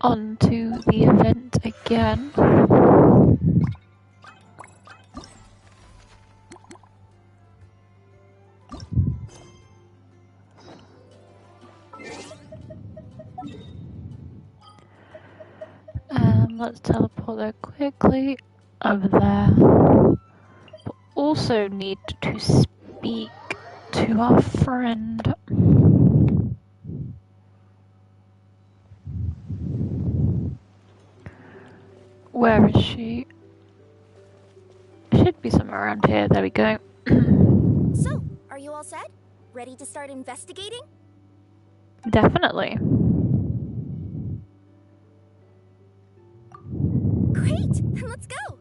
on to the event again. Let's teleport there quickly over there. But also need to speak to our friend. Where is she? Should be somewhere around here. There we go. So, are you all set? Ready to start investigating? Definitely. Great! Then let's go!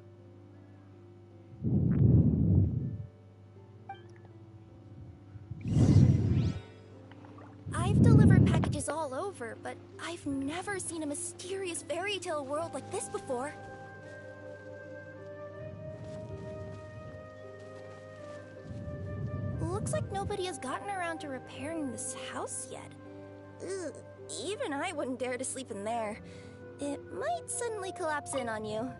I've delivered packages all over, but I've never seen a mysterious fairy tale world like this before. Looks like nobody has gotten around to repairing this house yet. Ugh, even I wouldn't dare to sleep in there. It might suddenly collapse in on you.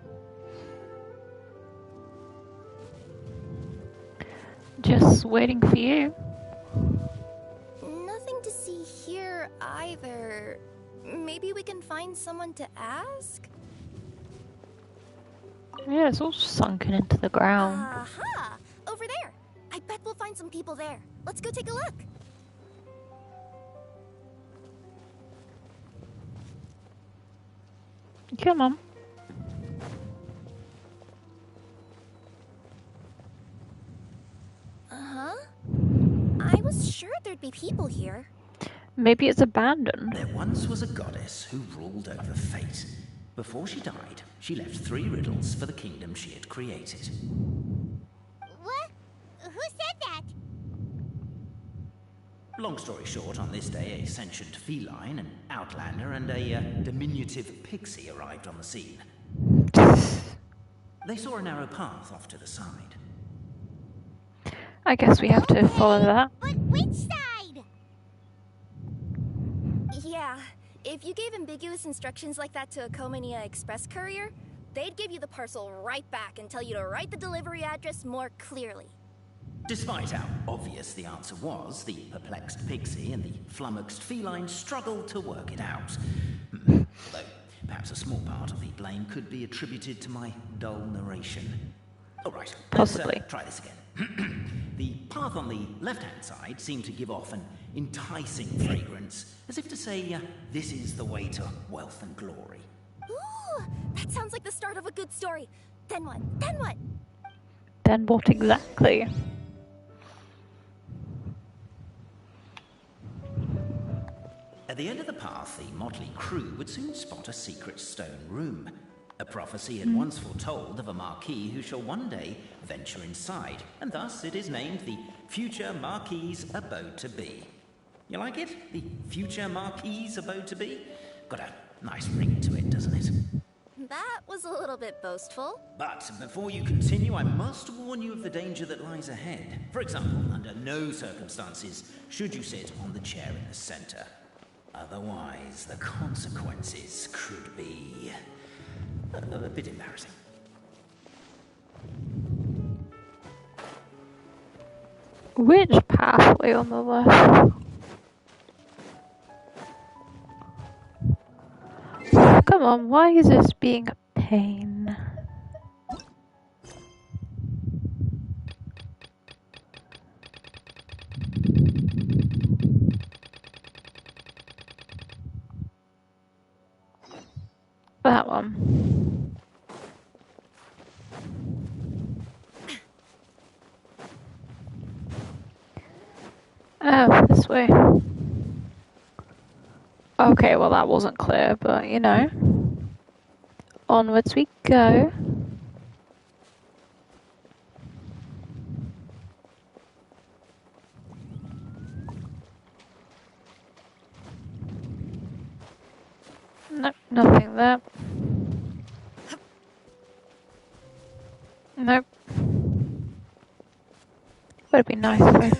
Just waiting for you. Nothing to see here either. Maybe we can find someone to ask? Yeah, it's all sunken into the ground. Aha! Over there! I bet we'll find some people there. Let's go take a look. Come on. Uh-huh. I was sure there'd be people here. Maybe it's abandoned. There once was a goddess who ruled over fate. Before she died, she left 3 riddles for the kingdom she had created. What? Who said that? Long story short, on this day, a sentient feline, an outlander, and a diminutive pixie arrived on the scene. They saw a narrow path off to the side. I guess we have to follow that. But which side? Yeah, if you gave ambiguous instructions like that to a Komania Express courier, they'd give you the parcel right back and tell you to write the delivery address more clearly. Despite how obvious the answer was, the perplexed pixie and the flummoxed feline struggled to work it out. Although, perhaps a small part of the blame could be attributed to my dull narration. All right, Possibly. Let's try this again. The path on the left-hand side seemed to give off an enticing fragrance, as if to say, this is the way to wealth and glory. Ooh, that sounds like the start of a good story. Then what? Then what? Then what exactly? At the end of the path, the motley crew would soon spot a secret stone room. A prophecy had once foretold of a Marquis who shall one day venture inside, and thus it is named the Future Marquis's Abode to Be. You like it? The Future Marquis's Abode to Be? Got a nice ring to it, doesn't it? That was a little bit boastful. But before you continue, I must warn you of the danger that lies ahead. For example, under no circumstances should you sit on the chair in the center. Otherwise, the consequences could be a bit embarrassing. Which pathway on the left? Come on, why is this being a pain? That one. Oh, this way. Okay, well that wasn't clear, but you know. Onwards we go. Nope, nothing there. Nope. Would have been nice though.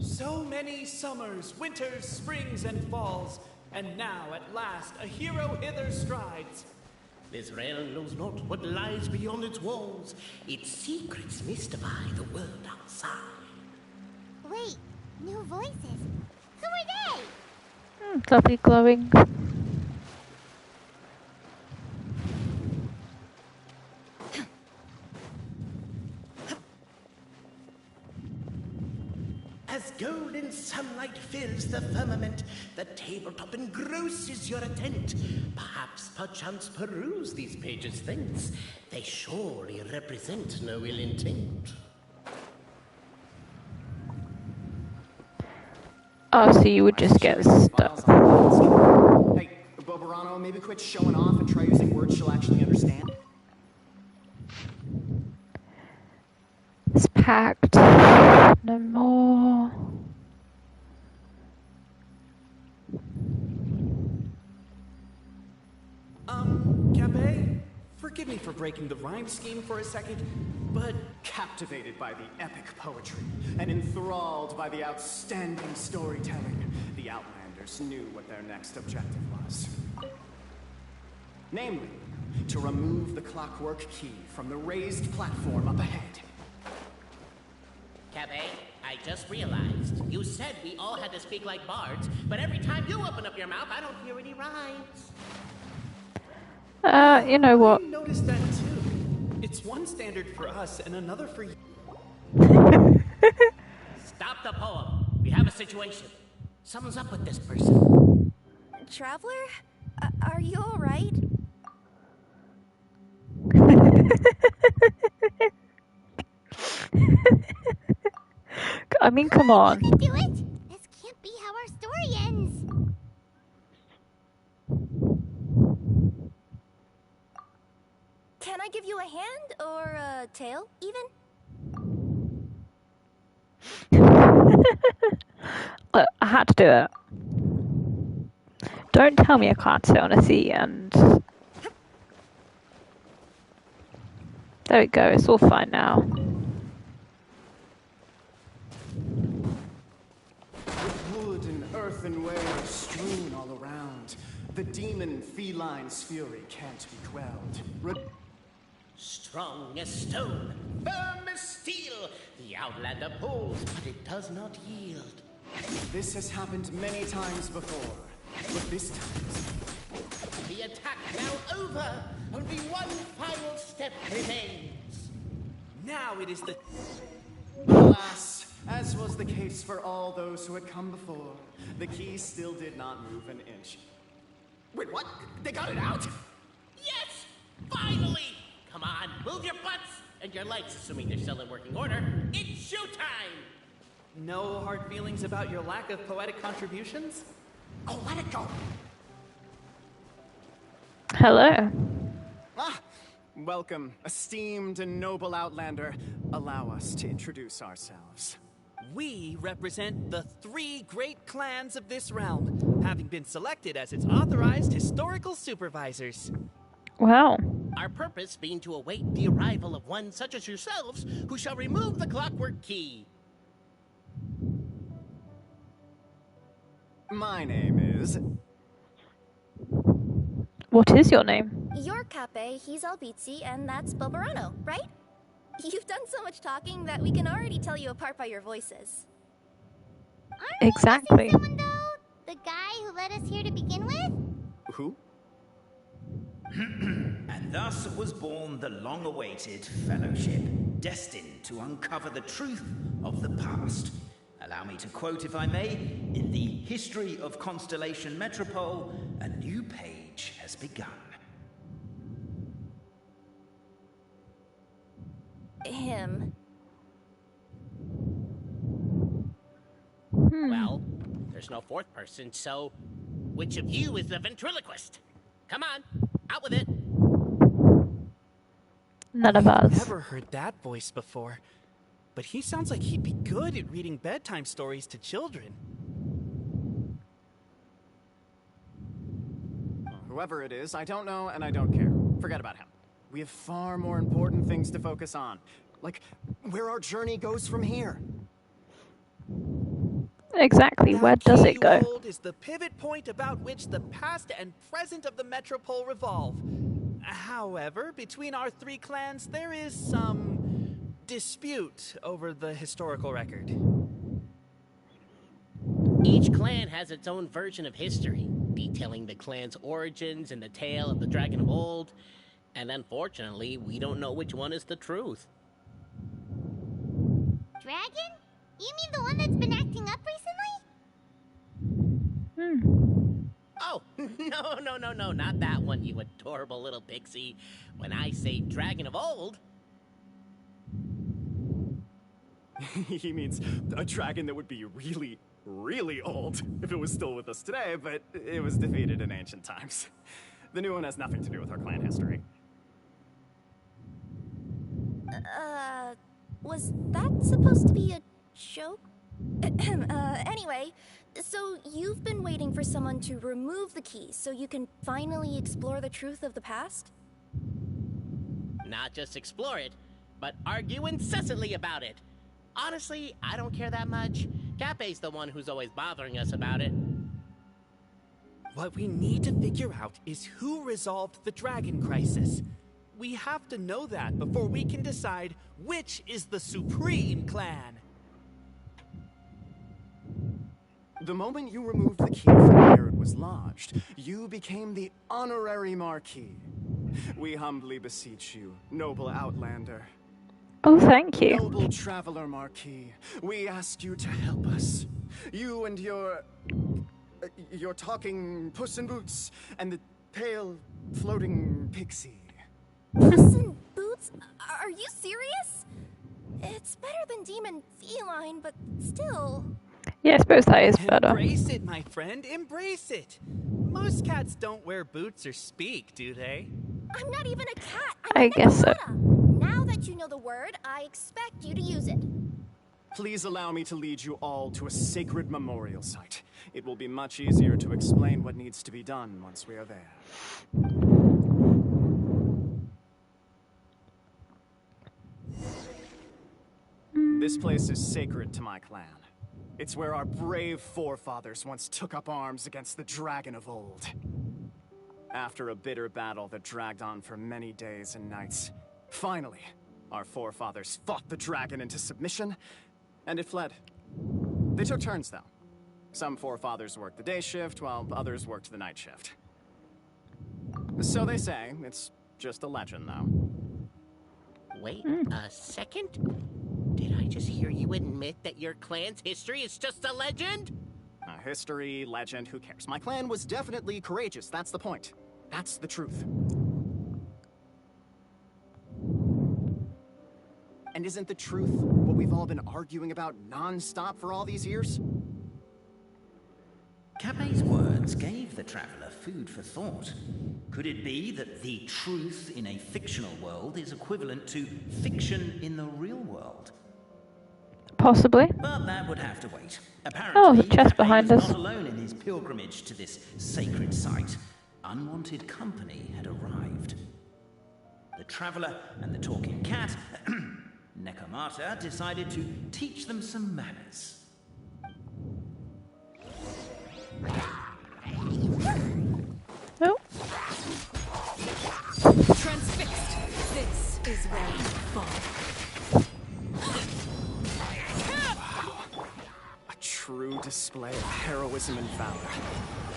So many summers, winters, springs, and falls, And now, at last, a hero hither strides. This realm knows not what lies beyond its walls. Its secrets mystify the world outside. Wait, new voices. Who are they? Lovely glowing. As golden sunlight fills the firmament, the tabletop engrosses your attent. Perchance peruse these pages thence. They surely represent no ill intent. Oh, so you would just get stuck. Hey, Bobarano, maybe quit showing off and try using words she'll actually understand. It's packed. No more. Cabe? Forgive me for breaking the rhyme scheme for a second, but Captivated by the epic poetry and enthralled by the outstanding storytelling, the Outlanders knew what their next objective was. Namely, to remove the clockwork key from the raised platform up ahead. Cabe, I just realized. You said we all had to speak like bards, but every time you open up your mouth, I don't hear any rhymes. You know what? I noticed that too. It's one standard for us and another for you. Stop the poem. We have a situation. Something's up with this person. Traveler? Are you alright? I mean, come on. You can do it! This can't be how our story ends! Can I give you a hand or a tail, even? Look, I had to do it. Don't tell me I can't sit on a seat and... There we go, it's all fine now. With wood and earthenware strewn all around, the demon feline's fury can't be quelled. Strong as stone, firm as steel, the Outlander pulls, but it does not yield. This has happened many times before, but this time... The attack now over, only one final step remains. Now it is the... Alas, as was the case for all those who had come before, the key still did not move an inch. Wait, what? They got it out? Yes! Finally! Come on, move your butts! And your legs, assuming they're still in working order. It's showtime! No hard feelings about your lack of poetic contributions? Oh, let it go! Hello. Ah! Welcome, esteemed and noble Outlander. Allow us to introduce ourselves. We represent the 3 great clans of this realm, having been selected as its authorized historical supervisors. Wow. Our purpose being to await the arrival of one such as yourselves, who shall remove the clockwork key. My name is... What is your name? You're Cape, he's Albizzi, and that's Bobarano, right? You've done so much talking that we can already tell you apart by your voices. Aren't we Exactly. missing someone, though? The guy who led us here to begin with? Who? And thus was born the long-awaited fellowship, destined to uncover the truth of the past. Allow me to quote, if I may, in the history of Constellation Metropole, a new page has begun. Him. Well, there's no fourth person, so which of you is the ventriloquist? Come on, out with it. None of us. Never heard that voice before, but he sounds like he'd be good at reading bedtime stories to children. Whoever it is, I don't know and I don't care. Forget about him. We have far more important things to focus on. Like, where our journey goes from here. Exactly, That where does key it you go? hold is the pivot point about which the past and present of the Metropole revolve. However, between our three clans, there is some dispute over the historical record. Each clan has its own version of history, detailing the clan's origins and the tale of the Dragon of Old. And unfortunately, we don't know which one is the truth. Dragon? You mean the one that's been acting up recently? Oh, no, not that one, you adorable little pixie. When I say Dragon of Old... He means a dragon that would be really, really old if it was still with us today, but it was defeated in ancient times. The new one has nothing to do with our clan history. Was that supposed to be a joke? Anyway, so you've been waiting for someone to remove the key so you can finally explore the truth of the past? Not just explore it, but argue incessantly about it. Honestly, I don't care that much. Cape's the one who's always bothering us about it. What we need to figure out is who resolved the dragon crisis. We have to know that before we can decide which is the supreme clan. The moment you removed the key from where it was lodged, you became the honorary Marquis. We humbly beseech you, noble Outlander. Oh, thank you. Noble Traveler Marquis, we ask you to help us. You and your talking Puss in Boots and the pale floating pixie. Puss in Boots? Are you serious? It's better than Demon Feline, but still... Yeah, I suppose that is better. Embrace it, my friend, embrace it. Most cats don't wear boots or speak, do they? I'm not even a cat. I guess so. Now that you know the word, I expect you to use it. Please allow me to lead you all to a sacred memorial site. It will be much easier to explain what needs to be done once we are there. This place is sacred to my clan. It's where our brave forefathers once took up arms against the Dragon of Old. After a bitter battle that dragged on for many days and nights, finally, our forefathers fought the dragon into submission, and it fled. They took turns, though. Some forefathers worked the day shift, while others worked the night shift. So they say. It's just a legend, though. Wait a second? Did I just hear you admit that your clan's history is just a legend? History, legend, who cares? My clan was definitely courageous, that's the point. That's the truth. And isn't the truth what we've all been arguing about non-stop for all these years? Cape's words gave the traveller food for thought. Could it be that the truth in a fictional world is equivalent to fiction in the real world? Possibly. But that would have to wait. Apparently, Oh, the chest Cape behind was us. not alone in his pilgrimage to this sacred site. Unwanted company had arrived. The traveller and the talking cat, Nekomata, decided to teach them some manners. Oh. Transfixed. This is where you fall. A true display of heroism and valor.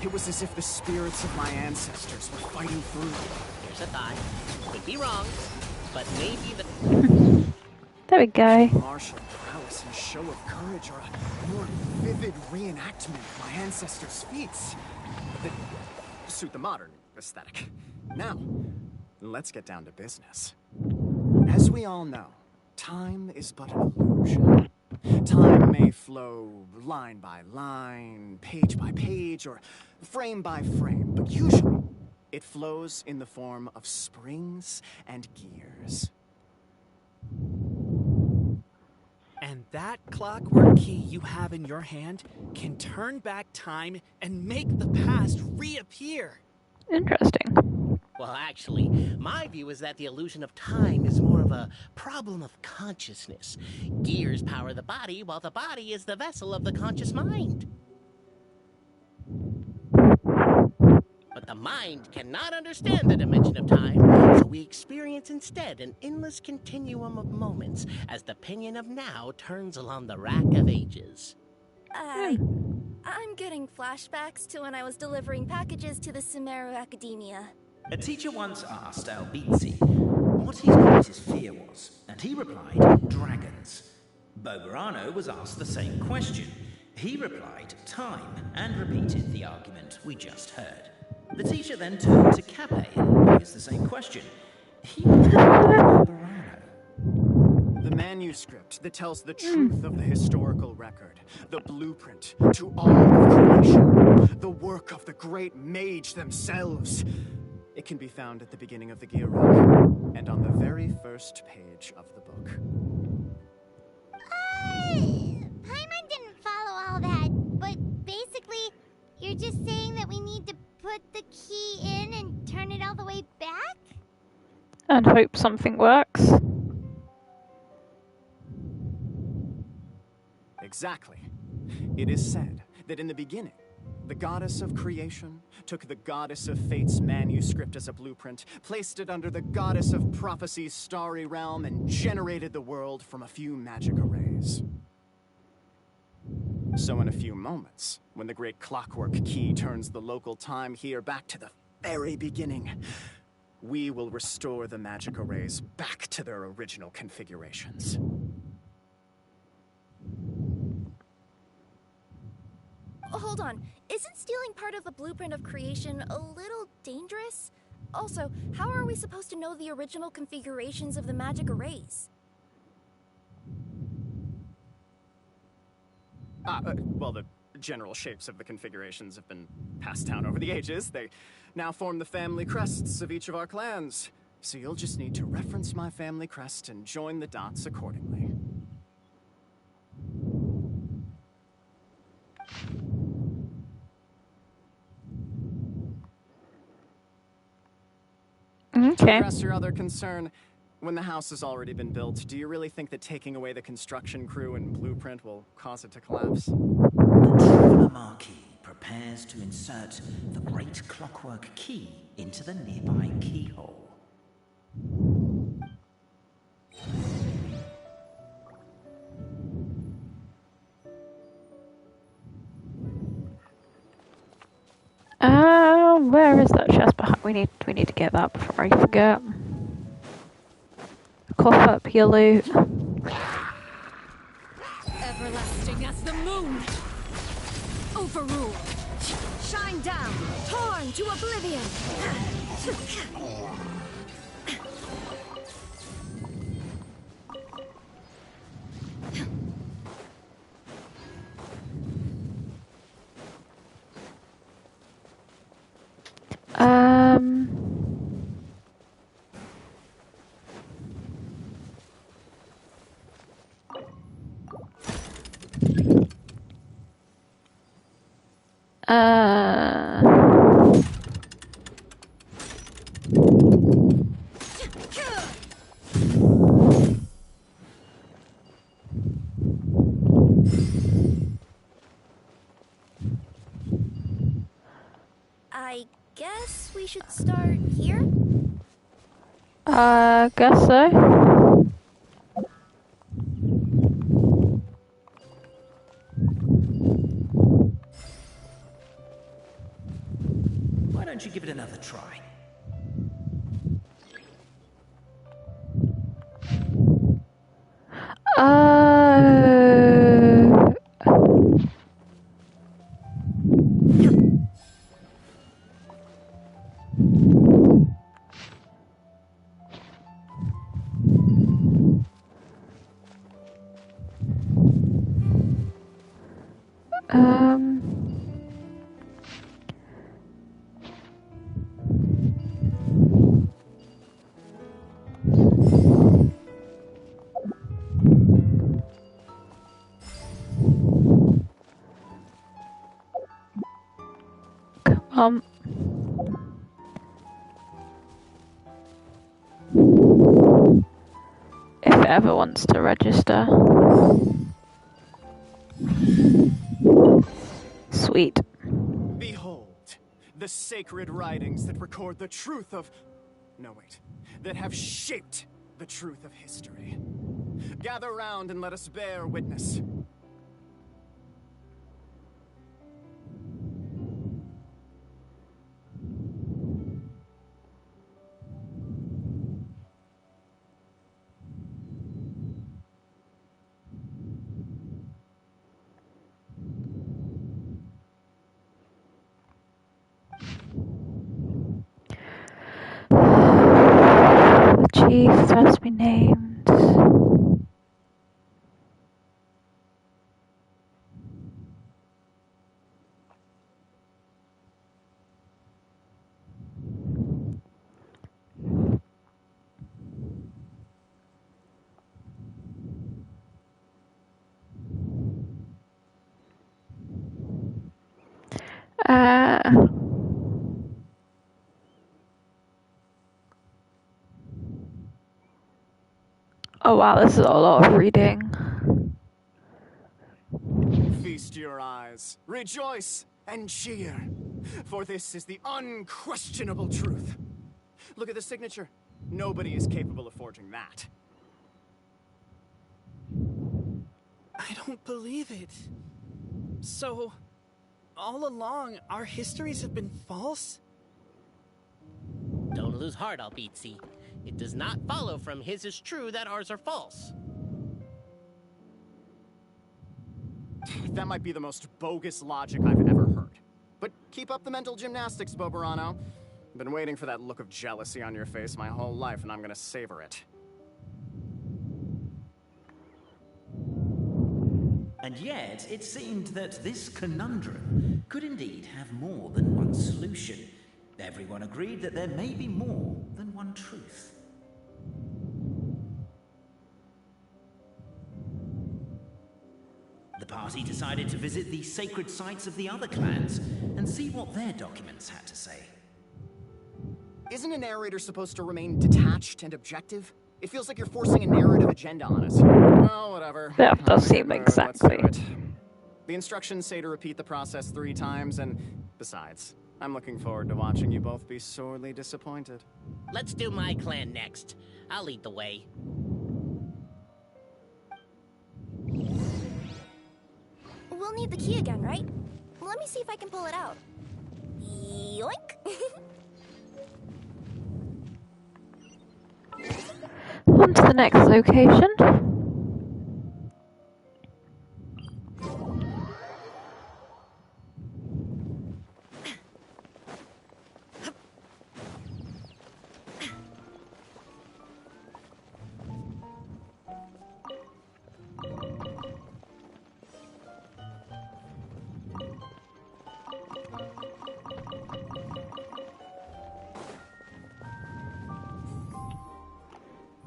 It was as if the spirits of my ancestors were fighting through. Here's a thought. Could be wrong, but maybe the... There we go. Martial prowess and show of courage are a more vivid reenactment of my ancestors' feats that suit the modern aesthetic. Now, let's get down to business. As we all know, time is but an illusion. Time may flow line by line, page by page, or frame by frame, but usually it flows in the form of springs and gears. And that clockwork key you have in your hand can turn back time and make the past reappear. Interesting. Well, actually, my view is that the illusion of time is more of a problem of consciousness. Gears power the body, while the body is the vessel of the conscious mind. But the mind cannot understand the dimension of time, so we experience instead an endless continuum of moments as the pinion of now turns along the rack of ages. I'm getting flashbacks to when I was delivering packages to the Sumeru Academia. A teacher once asked Albizzi what his greatest fear was, and he replied, dragons. Bogarano was asked the same question. He replied, time, and repeated the argument we just heard. The teacher then turned to Cape and posed the same question. He replied, Bogarano. The manuscript that tells the truth of the historical record, the blueprint to all of creation, the work of the great mage themselves. It can be found at the beginning of the Gearrock, and on the very first page of the book. Paimon didn't follow all that, but basically, you're just saying that we need to put the key in and turn it all the way back? And hope something works. Exactly. It is said that in the beginning, the goddess of creation took the goddess of fate's manuscript as a blueprint, placed it under the goddess of prophecy's starry realm, and generated the world from a few magic arrays. So in a few moments, when the great clockwork key turns the local time here back to the very beginning, we will restore the magic arrays back to their original configurations. Hold on, isn't stealing part of the blueprint of creation a little dangerous? Also, how are we supposed to know the original configurations of the magic arrays? Well, the general shapes of the configurations have been passed down over the ages. They now form the family crests of each of our clans. So you'll just need to reference my family crest and join the dots accordingly. To Okay. address your other concern, when the house has already been built, do you really think that taking away the construction crew and blueprint will cause it to collapse? The traveller Marquis prepares to insert the great clockwork key into the nearby keyhole. Where is that chest behind? We need to get that before I forget. Cough up your loot. Everlasting as the moon. Overruled. Shine down, torn to oblivion! I guess we should start here? Guess so. Why don't you give it another try? ever wants to register. Sweet. Behold, the sacred writings that record the truth of... No, wait. That have shaped the truth of history. Gather round and let us bear witness. The chief has been named. Oh wow, this is a lot of reading. Feast your eyes, rejoice, and cheer, for this is the unquestionable truth. Look at the signature. Nobody is capable of forging that. I don't believe it. So, all along, our histories have been false? Don't lose heart, Albizzi. It does not follow from his is true that ours are false. That might be the most bogus logic I've ever heard. But keep up the mental gymnastics, Boberano. I've been waiting for that look of jealousy on your face my whole life, and I'm gonna savor it. And yet, it seemed that this conundrum could indeed have more than one solution. Everyone agreed that there may be more than one truth. The party decided to visit the sacred sites of the other clans and see what their documents had to say. Isn't a narrator supposed to remain detached and objective? It feels like you're forcing a narrative agenda on us. Oh, whatever. That does I'm in seem the mood. exactly. Let's do it. The instructions say to repeat the process 3 times, and besides, I'm looking forward to watching you both be sorely disappointed. Let's do my clan next. I'll lead the way. We'll need the key again, right? Let me see if I can pull it out. Yoink! On to the next location.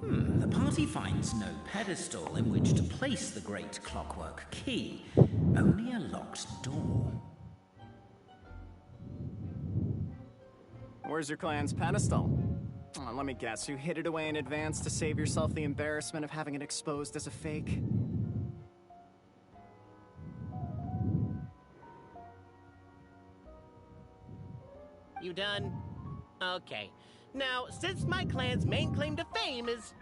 The party finds no pedestal in which to place the great clockwork key, only a locked door. Where's your clan's pedestal? Oh, let me guess, you hid it away in advance to save yourself the embarrassment of having it exposed as a fake? You done? Okay. Now, since my clan's main claim to fame is...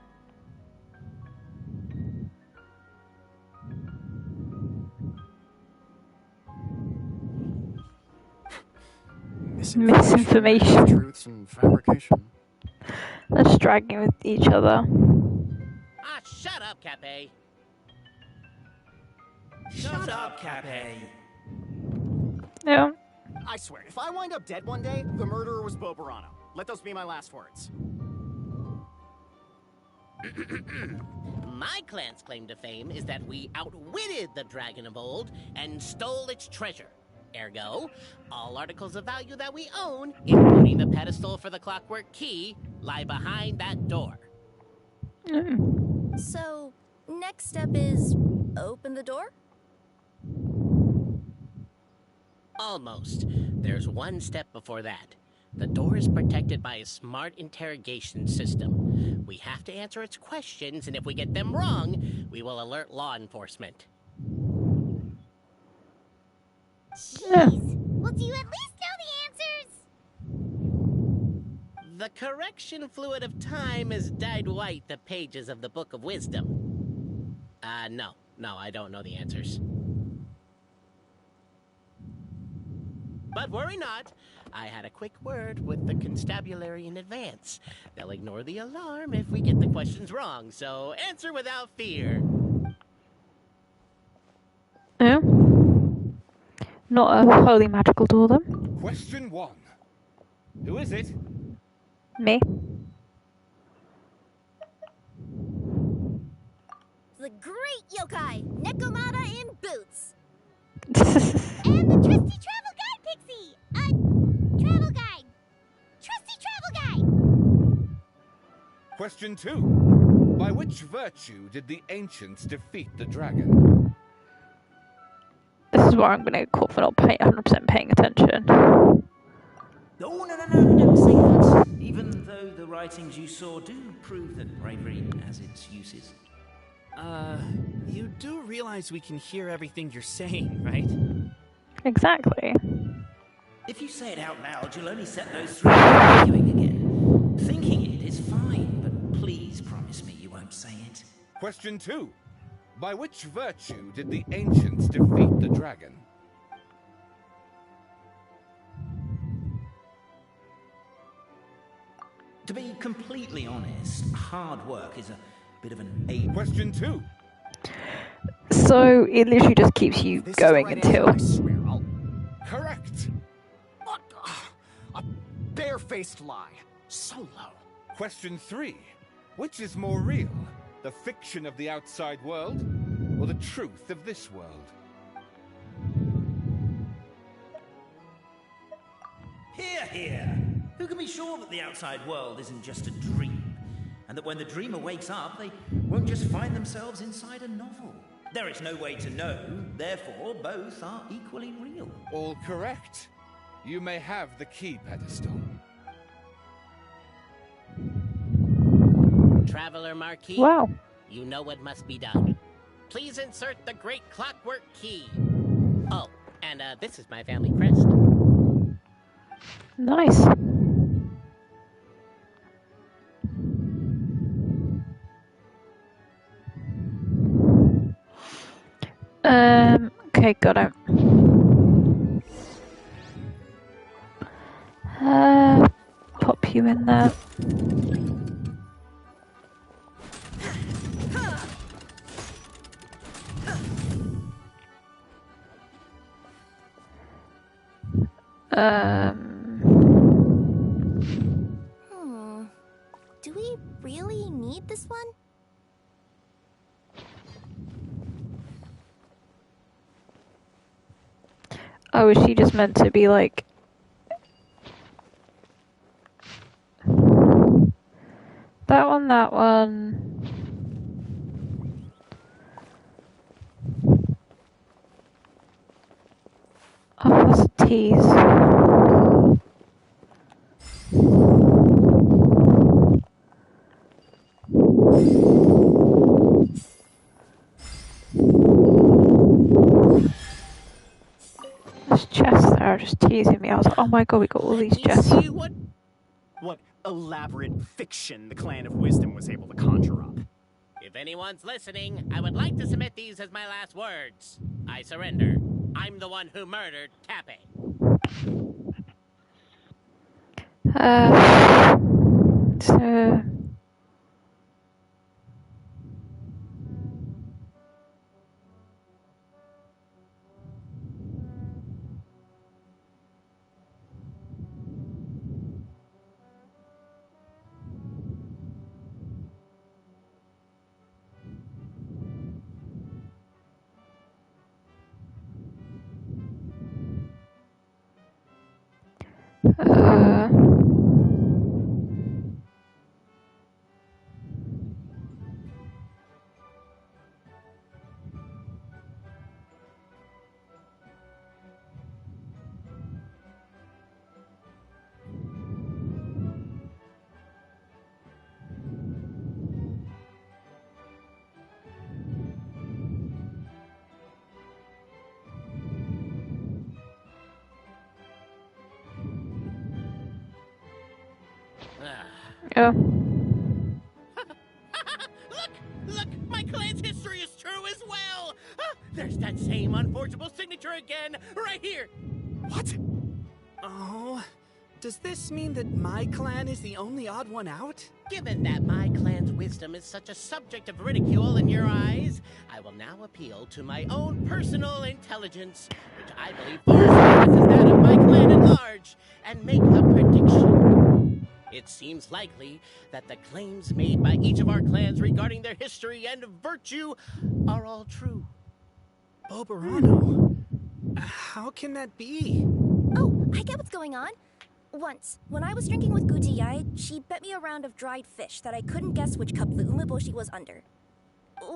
Misinformation. Truths and fabrication. They're dragging with each other. Ah, shut up, Cape. Shut up, Cape. Yeah. I swear, if I wind up dead one day, the murderer was Boberano. Let those be my last words. My clan's claim to fame is that we outwitted the dragon of old and stole its treasure. Ergo, all articles of value that we own, including the pedestal for the clockwork key, lie behind that door. So, next step is open the door? Almost. There's one step before that. The door is protected by a smart interrogation system. We have to answer its questions, and if we get them wrong, we will alert law enforcement. Jeez. Well, do you at least know the answers? The correction fluid of time has dyed white the pages of the Book of Wisdom. No, I don't know the answers. But worry not. I had a quick word with the constabulary in advance. They'll ignore the alarm if we get the questions wrong, so answer without fear. Yeah. Not a wholly magical door, then. Question 1. Who is it? Me. The great yokai, Nekomata in boots. And the trusty travel guide, Pixie! Travel guide. Trusty travel guide! Question 2. By which virtue did the ancients defeat the dragon? This is where I'm going to get caught for not 100% paying attention. Oh, no, don't say that. Even though the writings you saw do prove that bravery has its uses. You do realize we can hear everything you're saying, right? Exactly. If you say it out loud, you'll only set those three arguing again. Thinking it is fine, but please promise me you won't say it. Question 2. By which virtue did the ancients defeat the dragon? To be completely honest, hard work is a bit of an aid. Question 2. So it literally just keeps you This going is the right until. answer, I swear. I'll... Correct. What? A barefaced lie. So low. Question 3. Which is more real? The fiction of the outside world, or the truth of this world? Hear, hear! Who can be sure that the outside world isn't just a dream? And that when the dreamer wakes up, they won't just find themselves inside a novel? There is no way to know, therefore both are equally real. All correct. You may have the key pedestal. Traveler Marquis, Wow. you know what must be done. Please insert the great clockwork key. Oh, and this is my family crest. Nice. Okay, got it. Pop you in there. Do we really need this one? Oh, is she just meant to be like... That one, that one... Oh, that's a tease. There's chests there just teasing me. I was like, oh my god, we got all these You chests. see What elaborate fiction the Clan of Wisdom was able to conjure up. If anyone's listening, I would like to submit these as my last words. I surrender. I'm the one who murdered Cappe. So... Oh. Look! My clan's history is true as well! There's that same unforgeable signature again, right here! What? Oh, does this mean that my clan is the only odd one out? Given that my clan's wisdom is such a subject of ridicule in your eyes, I will now appeal to my own personal intelligence, which I believe far surpasses that of my clan at large, and make a prediction. It seems likely that the claims made by each of our clans regarding their history and virtue are all true. Boberano? How can that be? Oh, I get what's going on. Once, when I was drinking with Gujiyai, she bet me a round of dried fish that I couldn't guess which cup the umeboshi was under.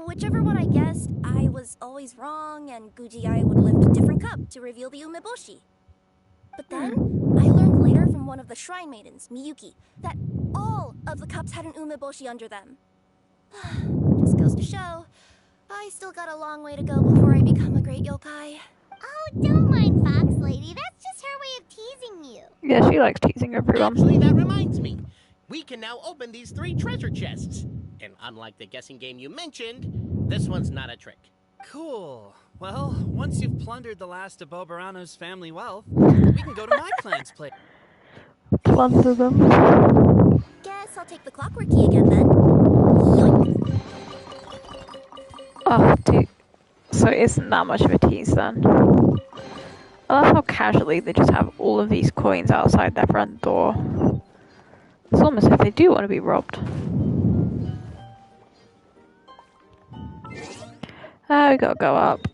Whichever one I guessed, I was always wrong, and Gujiyai would lift a different cup to reveal the umeboshi. But then, I learned later from one of the shrine maidens, Miyuki, that all of the cups had an umeboshi under them. Just goes to show, I still got a long way to go before I become a great yokai. Oh, don't mind Fox Lady. That's just her way of teasing you. Yeah, she likes teasing everyone. Actually, that reminds me. We can now open these 3 treasure chests. And unlike the guessing game you mentioned, this one's not a trick. Cool. Well, once you've plundered the last of Boberano's family wealth, we can go to my clan's place. Plunder them. Guess I'll take the clockwork key again then. Yoink. Oh, dude. So it isn't that much of a tease then. I love how casually they just have all of these coins outside their front door. It's almost as if they do want to be robbed. Oh, we gotta go up.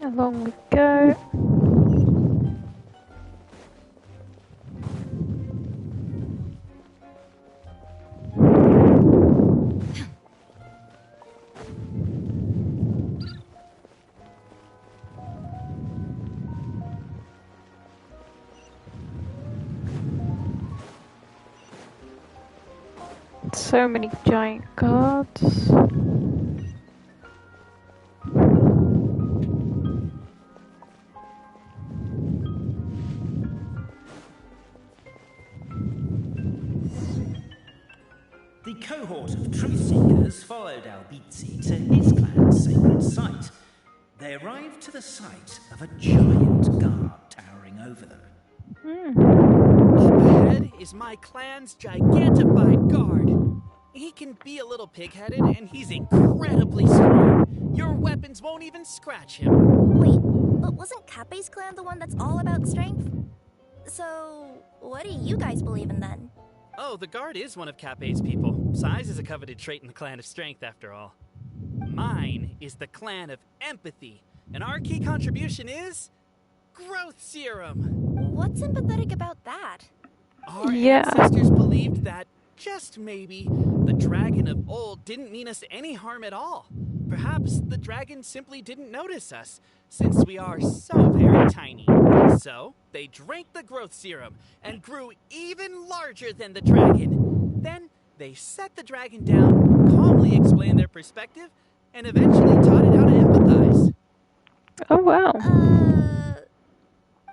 Along we go. So many giant guards. The cohort of truth seekers followed Albizzi to his clan's sacred site. They arrived to the site of a giant guard towering over them. Up ahead is my clan's gigantified guard. He can be a little pig-headed, and he's incredibly strong. Your weapons won't even scratch him. Wait, but wasn't Kappe's clan the one that's all about strength? So, what do you guys believe in then? Oh, the guard is one of Kappe's people. Size is a coveted trait in the clan of strength, after all. Mine is the clan of empathy, and our key contribution is growth serum. What's empathetic about that? Our Yeah. ancestors believed that, just maybe, the dragon of old didn't mean us any harm at all. Perhaps the dragon simply didn't notice us, since we are so very tiny. So, they drank the growth serum and grew even larger than the dragon. Then, they set the dragon down, calmly explained their perspective, and eventually taught it how to empathize. Oh wow.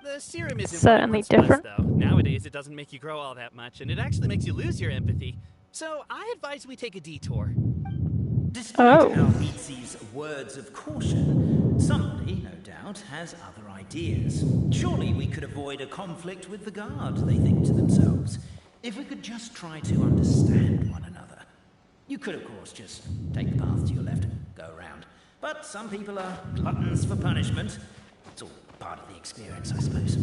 The serum isn't Certainly what it once was, different. though. Nowadays, it doesn't make you grow all that much, and it actually makes you lose your empathy. So, I advise we take a detour. Despite Oh. Albizzi's words of caution, somebody, no doubt, has other ideas. Surely we could avoid a conflict with the guard, they think to themselves, if we could just try to understand one another. You could, of course, just take the path to your left and go around. But some people are gluttons for punishment. It's all part of the experience, I suppose.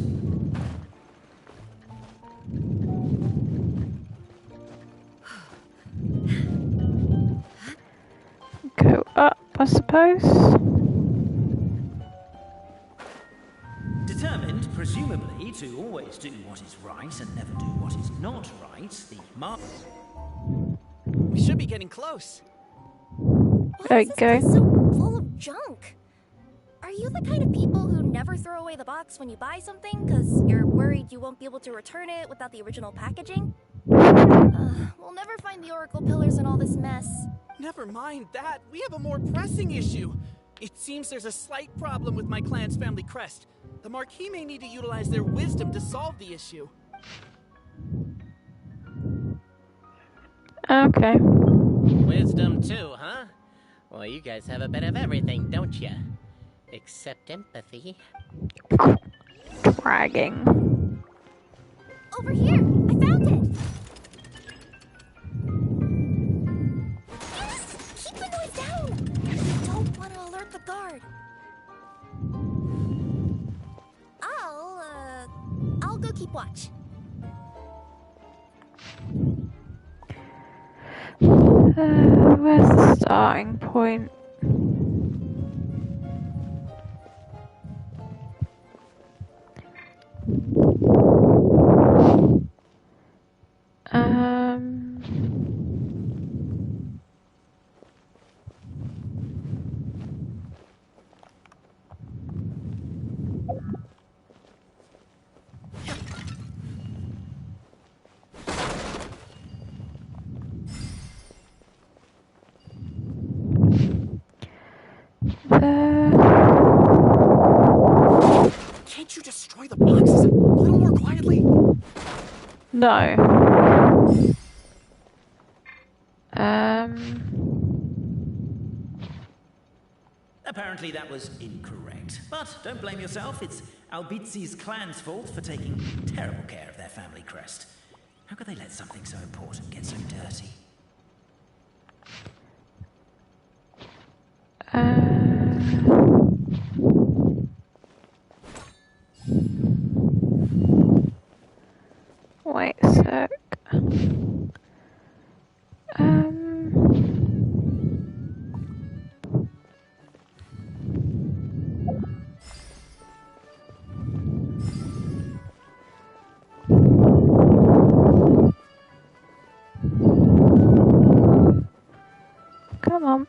Go up, I suppose. Determined, presumably, to always do what is right and never do what is not right, the We should be getting close. Why There is you this go. place so full of junk? Are you the kind of people who never throw away the box when you buy something because you're worried you won't be able to return it without the original packaging? We'll never find the Oracle pillars in all this mess. Never mind that. We have a more pressing issue. It seems there's a slight problem with my clan's family crest. The Marquis may need to utilize their wisdom to solve the issue. Okay. Wisdom too, huh? Well, you guys have a bit of everything, don't you? Except empathy. Dragging. Over here! I found it! Keep the noise down! I don't want to alert the guard. I'll go keep watch. Where's the starting point? Can't you destroy the boxes a little more quietly? No. Apparently that was incorrect. But don't blame yourself, it's Albizi's clan's fault for taking terrible care of their family crest. How could they let something so important get so dirty? Wait a sec. Come on.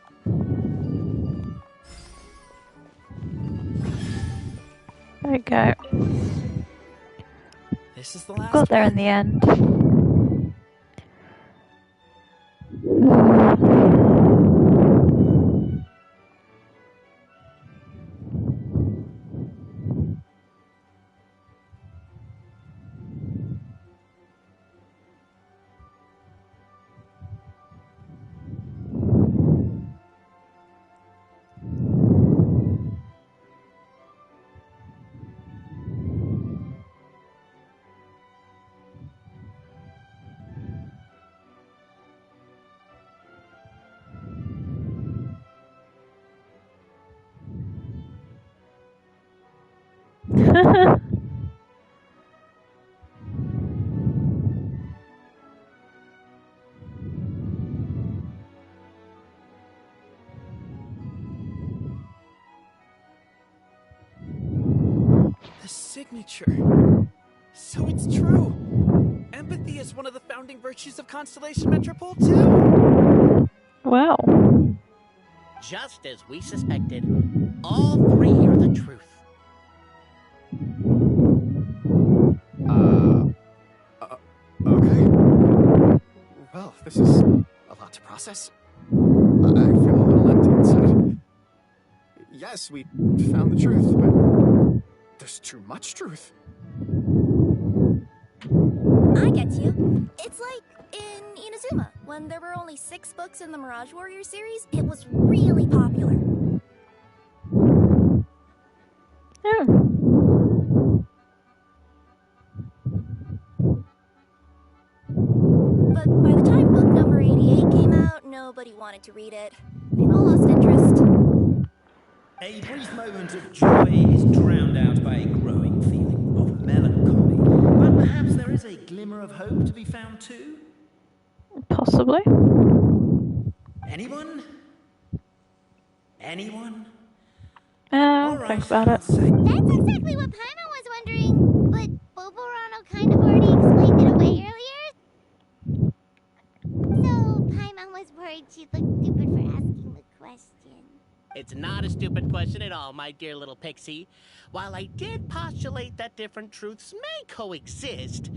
There we go. This is the last Got there one. in the end. The signature. So it's true. Empathy is one of the founding virtues of Constellation Metropole, too. Well. Just as we suspected, all three are the truth. Okay. Well, this is a lot to process. I feel a little empty inside. Yes, we found the truth, but there's too much truth. I get you. It's like in Inazuma, when there were only 6 books in the Mirage Warrior series, it was really popular. Oh. But by the time book number 88 came out, nobody wanted to read it. They all lost interest. A brief moment of joy is drowned out by a growing feeling of melancholy. But perhaps there is a glimmer of hope to be found too? Possibly. Anyone? Anyone? Think about it. That's exactly what Paimon was wondering, but Boborano kind of already explained it away earlier. So Paimon was worried she'd look stupid for asking the question. It's not a stupid question at all, my dear little pixie. While I did postulate that different truths may coexist,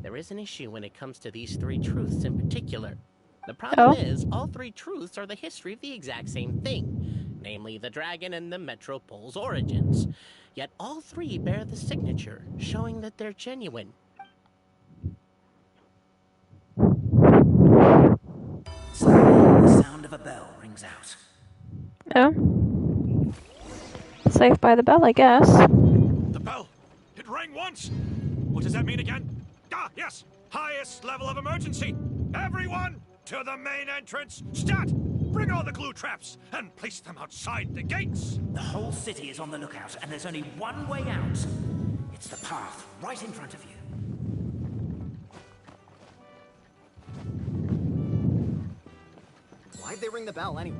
there is an issue when it comes to these 3 truths in particular. The problem is, all 3 truths are the history of the exact same thing. namely the dragon and the Metropole's origins. Yet all three bear the signature, showing that they're genuine. Suddenly, the sound of a bell rings out. Oh. Safe by the bell, I guess. The bell! It rang once! What does that mean again? Ah, yes! Highest level of emergency! Everyone, to the main entrance! Stat! Bring all the glue traps and place them outside the gates! The whole city is on the lookout, and there's only one way out. It's the path right in front of you. Why'd they ring the bell anyway?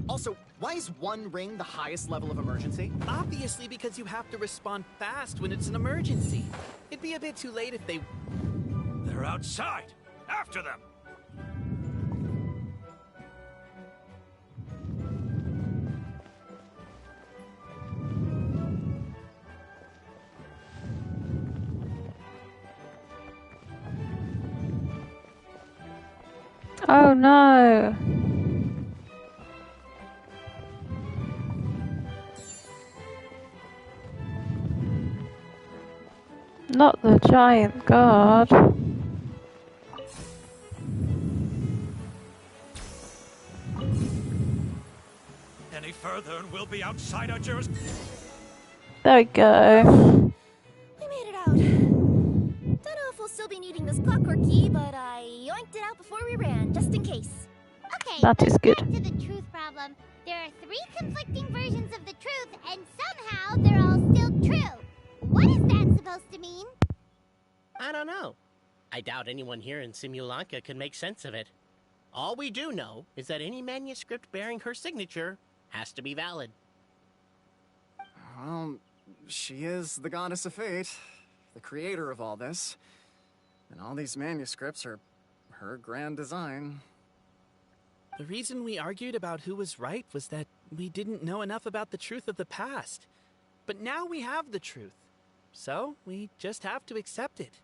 Also, why is one ring the highest level of emergency? Obviously because you have to respond fast when it's an emergency. It'd be a bit too late if they... They're outside! After them! Oh no! Not the giant guard. Any further and we'll be outside our jurisdiction. There we go. We made it out. Don't know if we'll still be needing this clockwork key, but I yoinked it out before we ran, just in case. Okay, That is good. back to the truth problem. There are 3 conflicting versions of the truth, and somehow they're all still true. What is that supposed to mean? I don't know. I doubt anyone here in Simulanka can make sense of it. All we do know is that any manuscript bearing her signature has to be valid. Well, she is the goddess of fate, the creator of all this. And all these manuscripts are her grand design. The reason we argued about who was right was that we didn't know enough about the truth of the past. But now we have the truth. So we just have to accept it.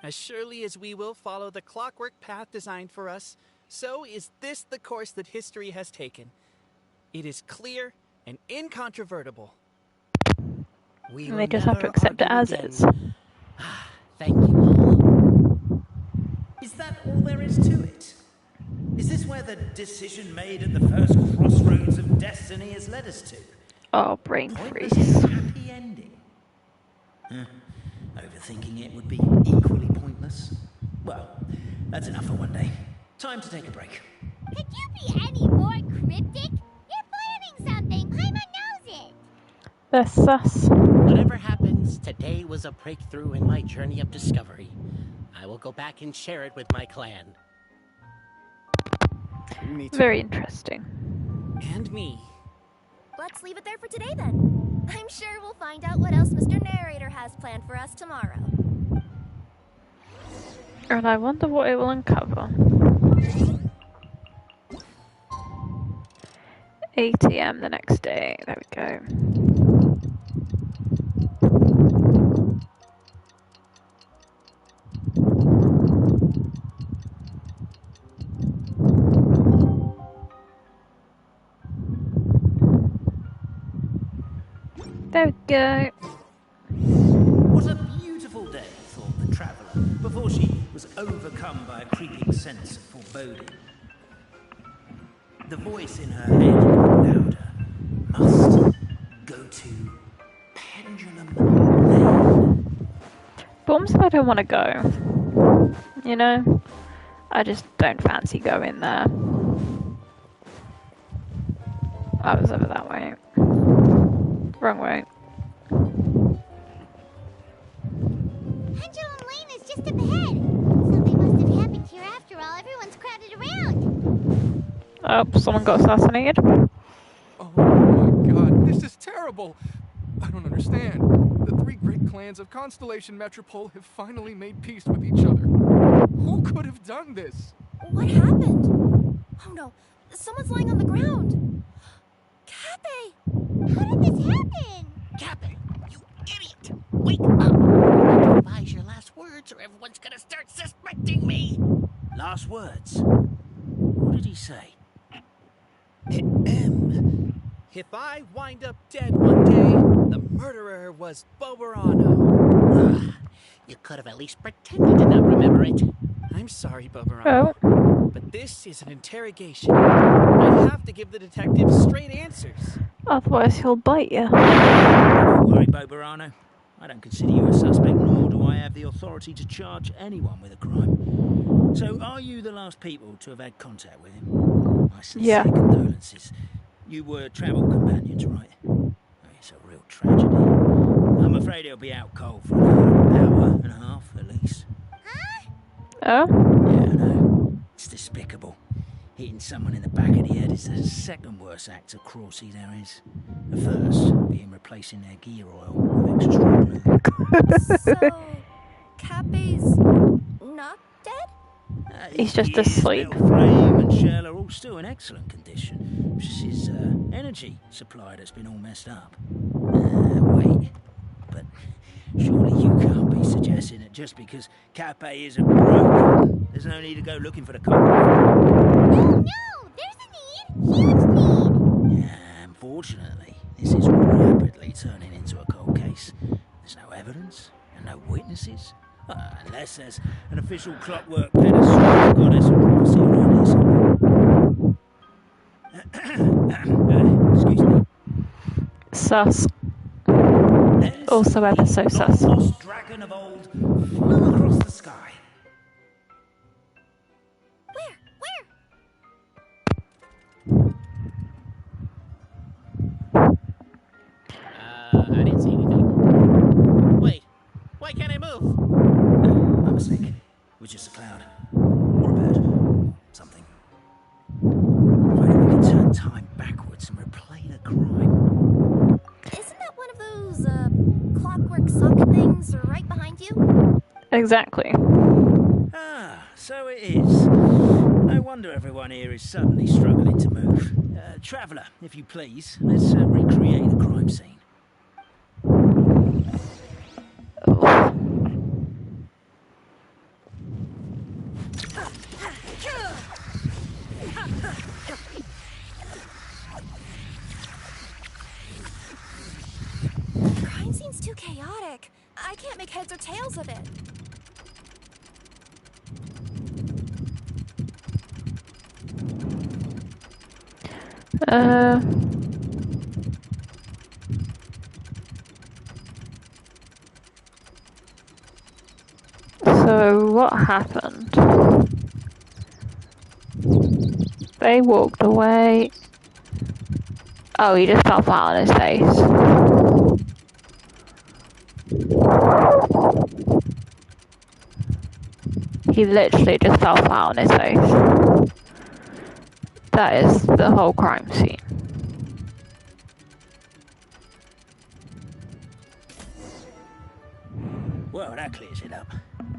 As surely as we will follow the clockwork path designed for us, so is this the course that history has taken. It is clear and incontrovertible. We And they just have to accept it as is. Thank you all. Is that all there is to it? Is this where the decision made at the first crossroads of destiny has led us to? Oh, brain Pointless freeze. and happy ending. Overthinking it would be equally pointless. Well, that's enough for one day. Time to take a break. Could you be any more cryptic? You're planning something. Paimon knows it. They're sus. Whatever happens, today was a breakthrough in my journey of discovery. I will go back and share it with my clan. Me too. Very interesting. And me. Let's leave it there for today then. I'm sure we'll find out what else Mr. Narrator has planned for us tomorrow. And I wonder what it will uncover. 8 AM the next day. There we go. There we go. What a beautiful day, thought the traveller, before she was overcome by a creeping sense of foreboding. The voice in her head grew louder. Must go to Pendulum Lane. But almost if I don't want to go. You know? I just don't fancy going there. I was over that way. Wrong way. Pendulum Lane is just up ahead. Something must have happened here after all. Everyone's crowded around. Oh, someone got assassinated. Oh my god, this is terrible! I don't understand. The 3 great clans of Constellation Metropole have finally made peace with each other. Who could have done this? What happened? Oh no, someone's lying on the ground. Cappe! How did this happen? Cappe, you idiot! Wake up! Revise your last words or everyone's gonna start suspecting me! Last words. What did he say? If I wind up dead one day, the murderer was Boberano. You could have at least pretended to not remember it. I'm sorry, Boberano. Oh. But this is an interrogation. I have to give the detective straight answers. Otherwise he'll bite you. Don't worry, Boberano. I don't consider you a suspect, nor do I have the authority to charge anyone with a crime. So, are you the last people to have had contact with him? My sincere condolences. You were travel companions, right? Oh, it's a real tragedy. I'm afraid he'll be out cold for an hour and a half, at least. Oh? Yeah, I know. It's despicable. Hitting someone in the back of the head is the second worst act of cruelty there is. The first being replacing their gear oil with extra strong lube. So, Cape's not dead? He's just asleep. Metal frame and shell are all still in excellent condition. It's just his energy supply that's been all messed up. Wait. But surely you can't be suggesting that just because Cape isn't broken, there's no need to go looking for the culprit. No, there's a need. Huge need. Yeah, unfortunately, this is rapidly turning into a cold case. There's no evidence and no witnesses. Unless there's an official clockwork pedestal goddess of prophecy around here. Excuse me. Sus. Also ever so sus. The lost dragon of old flew across the sky. I didn't see anything. Wait, why can't I move? My mistake. It was just a cloud. Or a bird. Something. If only we could turn time backwards and replay the crime. Isn't that one of those, clockwork socket things right behind you? Exactly. So it is. No wonder everyone here is suddenly struggling to move. Traveller, if you please, let's recreate the crime scene. The crime scene's too chaotic. I can't make heads or tails of it. So what happened? They walked away. Oh, he just fell flat on his face. He literally just fell flat on his face. That is the whole crime scene. Well, that clears it up.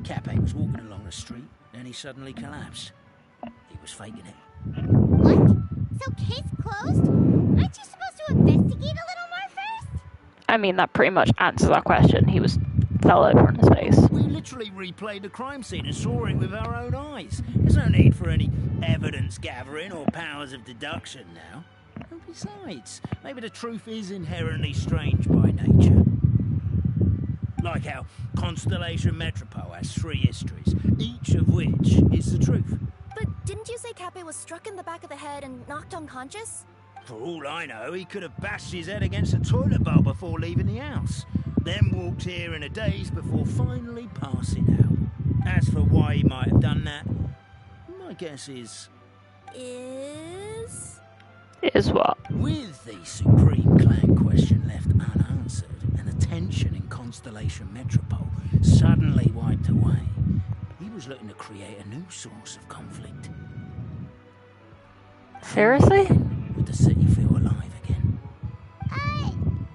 Cape was walking along the street, then he suddenly collapsed. He was faking it. What? So case closed? Aren't you supposed to investigate a little more first? I mean, that pretty much answers that question. He fell over on his face. We literally replayed the crime scene and saw it with our own eyes. There's no need for any evidence gathering or powers of deduction now. And besides, maybe the truth is inherently strange by nature. Like how Constellation Metropole has 3 histories, each of which is the truth. But didn't you say Cape was struck in the back of the head and knocked unconscious? For all I know, he could have bashed his head against a toilet bowl before leaving the house, then walked here in a daze before finally passing out. As for why he might have done that, my guess is... Is what? With the Supreme Clan question left unanswered, and the tension in Constellation Metropole suddenly wiped away, he was looking to create a new source of conflict. Seriously? Would the city feel alive again? Do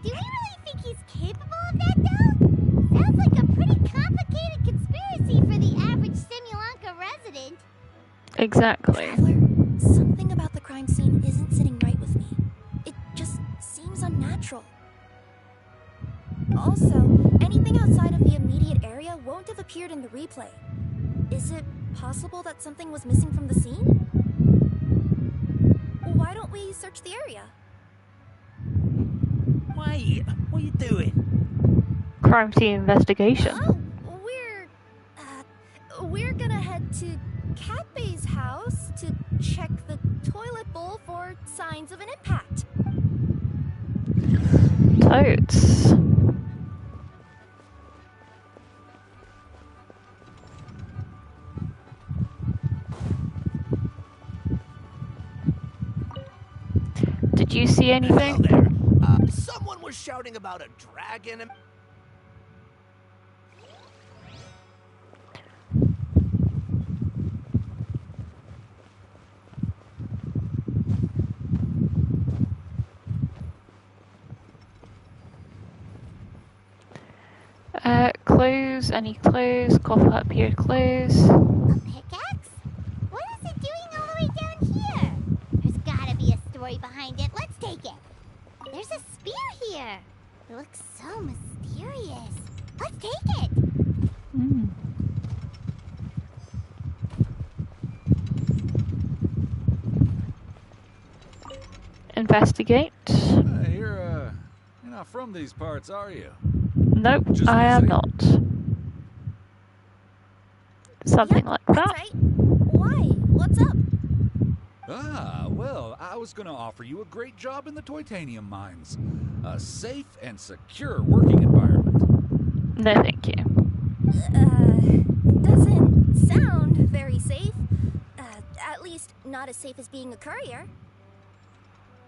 we really think he's capable of that, though? Sounds like a pretty complicated conspiracy for the average Simulanka resident. Exactly. Traveler, something about the crime scene isn't sitting right with me. It just seems unnatural. Also, anything outside of the immediate area won't have appeared in the replay. Is it possible that something was missing from the scene? Why don't we search the area? Hey, what are you doing? Crime scene investigation. Oh, we're gonna head to Cape's house to check the toilet bowl for signs of an impact. Totes. Did you see anything? Hello there. Someone was shouting about a dragon and... Clues, any clues? Cough up your clues. A pickaxe? What is it doing all the way down here? There's gotta be a story behind it. Let's take it. There's a spear here. It looks so mysterious. Let's take it. Investigate. You're not from these parts, are you? Nope, Just I am easy. not. Something like that. That's right. Why? What's up? Ah, well, I was gonna offer you a great job in the Titanium mines. A safe and secure working environment. No, thank you. Doesn't sound very safe. At least not as safe as being a courier.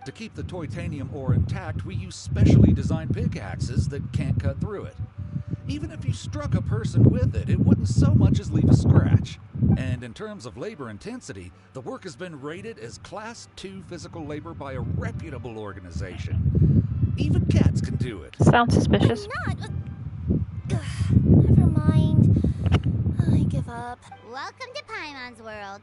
To keep the Titanium ore intact, we use specially designed pickaxes that can't cut through it. Even if you struck a person with it, it wouldn't so much as leave a scratch. And in terms of labor intensity, the work has been rated as Class 2 physical labor by a reputable organization. Even cats can do it. Sounds suspicious. I'm not. Never mind. I give up. Welcome to Paimon's world.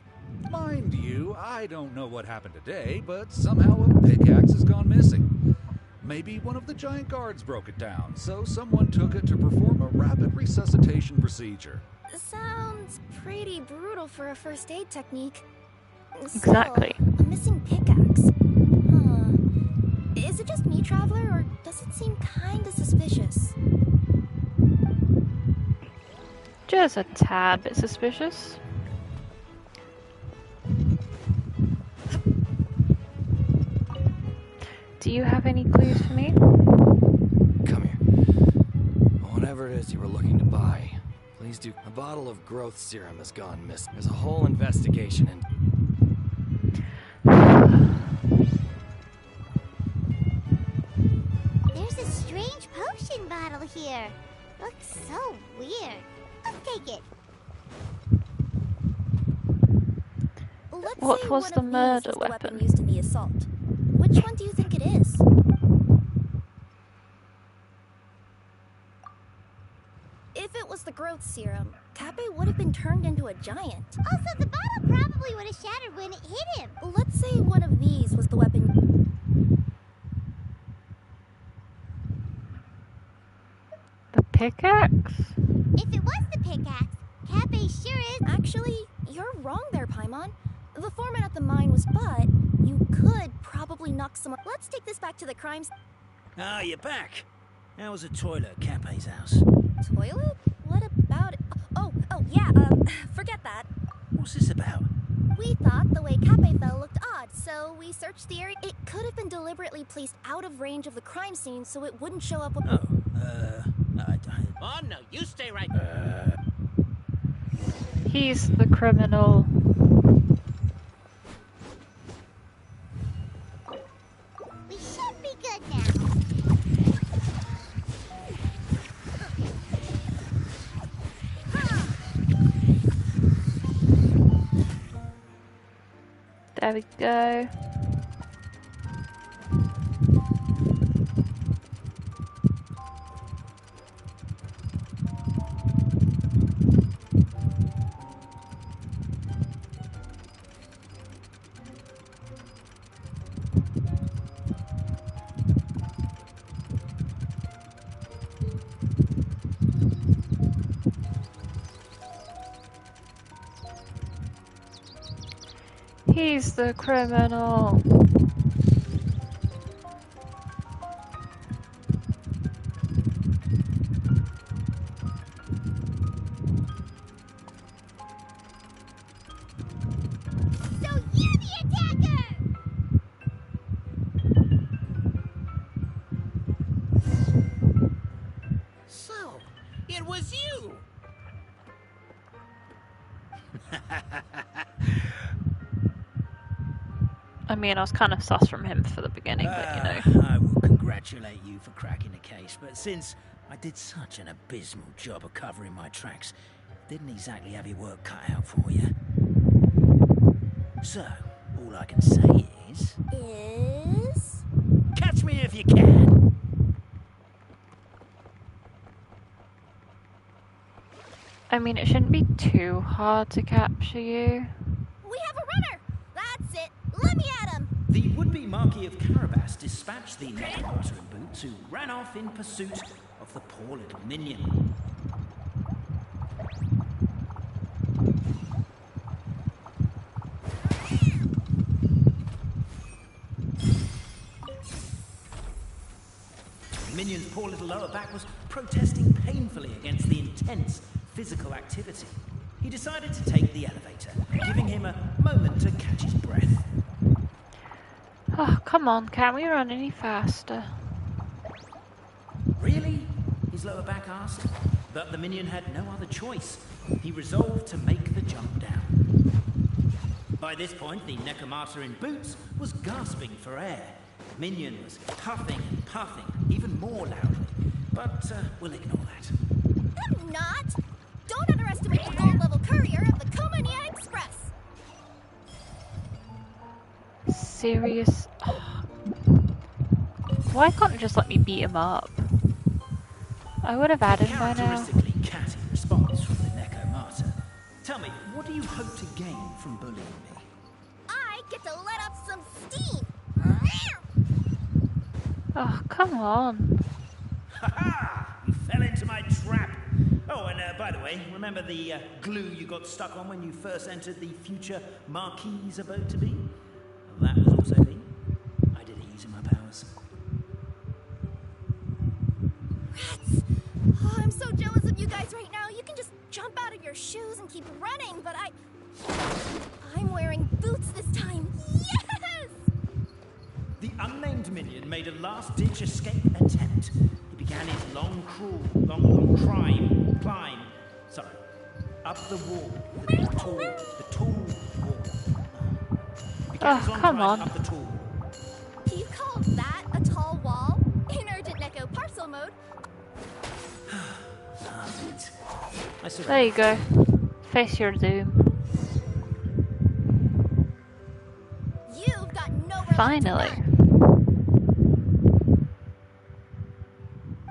Mind you, I don't know what happened today, but somehow a pickaxe has gone missing. Maybe one of the giant guards broke it down, so someone took it to perform a rapid resuscitation procedure. Sounds pretty brutal for a first aid technique. Exactly. Still, a missing pickaxe. Huh. Is it just me, Traveler, or does it seem kinda suspicious? Just a tad bit suspicious. Do you have any clues for me? Come here. Whatever it is you were looking to buy, please do. A bottle of growth serum has gone missing. There's a whole investigation in. There's a strange potion bottle here. Looks so weird. Let's take it. Let's What say was one the of these murder was the weapon? used in the assault. Which one do you think it is? If it was the growth serum, Cape would have been turned into a giant. Also, the bottle probably would have shattered when it hit him. Let's say one of these was the weapon. The pickaxe? If it was the pickaxe, Cape sure is. Actually, you're wrong there, Paimon. The foreman at the mine was but you could probably knock someone. Let's take this back to the crimes. Ah, you're back. How was the toilet at Cape's house? Toilet? What about it? Oh, yeah, forget that. What's this about? We thought the way Cape fell looked odd, so we searched the area. It could have been deliberately placed out of range of the crime scene so it wouldn't show up. Oh, no, you stay right there. He's the criminal. We should be good now. There we go. He's the criminal. I mean, I was kind of sus from him for the beginning, but you know. I will congratulate you for cracking the case, but since I did such an abysmal job of covering my tracks, didn't exactly have your work cut out for you. So, all I can say is... Catch me if you can! I mean, it shouldn't be too hard to capture you. We have a runner! That's it! Let me at him! The would-be Marquis of Carabas dispatched the necromancer in boots who ran off in pursuit of the poor little minion. The minion's poor little lower back was protesting painfully against the intense physical activity. He decided to take the elevator, giving him a moment to catch his breath. Oh, come on, can't we run any faster? Really? His lower back asked. But the minion had no other choice. He resolved to make the jump down. By this point, the necromancer in boots was gasping for air. Minion was huffing and puffing, even more loudly. But we'll ignore that. I'm not! Don't underestimate the gold-level courier of the Komania Express! Serious? Why can't it just let me beat him up? I would have added by now. Characteristically catty response from the necromancer. Tell me, what do you hope to gain from bullying me? I get to let off some steam! Oh, come on. Ha ha! You fell into my trap! Oh, and by the way, remember the glue you got stuck on when you first entered the future Marquis' abode to be? Well, that was also me. I did it using my powers. Rats! Oh, I'm so jealous of you guys right now. You can just jump out of your shoes and keep running, but I'm wearing boots this time. Yes! The unnamed minion made a last-ditch escape attempt. He began his long climb. Sorry, up the wall. The tall wall. Oh, come on. Up the tall wall. Do you call that a tall wall? In urgent Neko parcel mode. There you go. Face your doom. You've got nowhere Finally.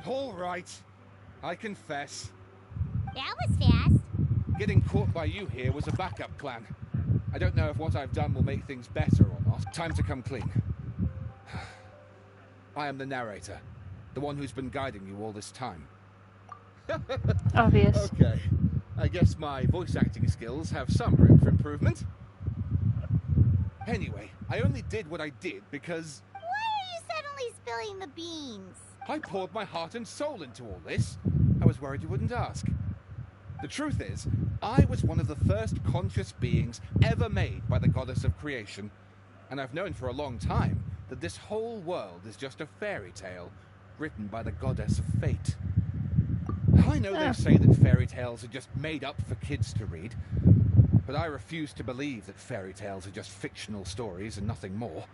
All right, I confess. That was fast. Getting caught by you here was a backup plan. I don't know if what I've done will make things better or not. Time to come clean. I am the narrator, the one who's been guiding you all this time. Obvious. Okay, I guess my voice acting skills have some room for improvement. Anyway, I only did what I did because... Why are you suddenly spilling the beans? I poured my heart and soul into all this. I was worried you wouldn't ask. The truth is, I was one of the first conscious beings ever made by the goddess of creation, and I've known for a long time that this whole world is just a fairy tale written by the goddess of fate. I know they say that fairy tales are just made up for kids to read, but I refuse to believe that fairy tales are just fictional stories and nothing more.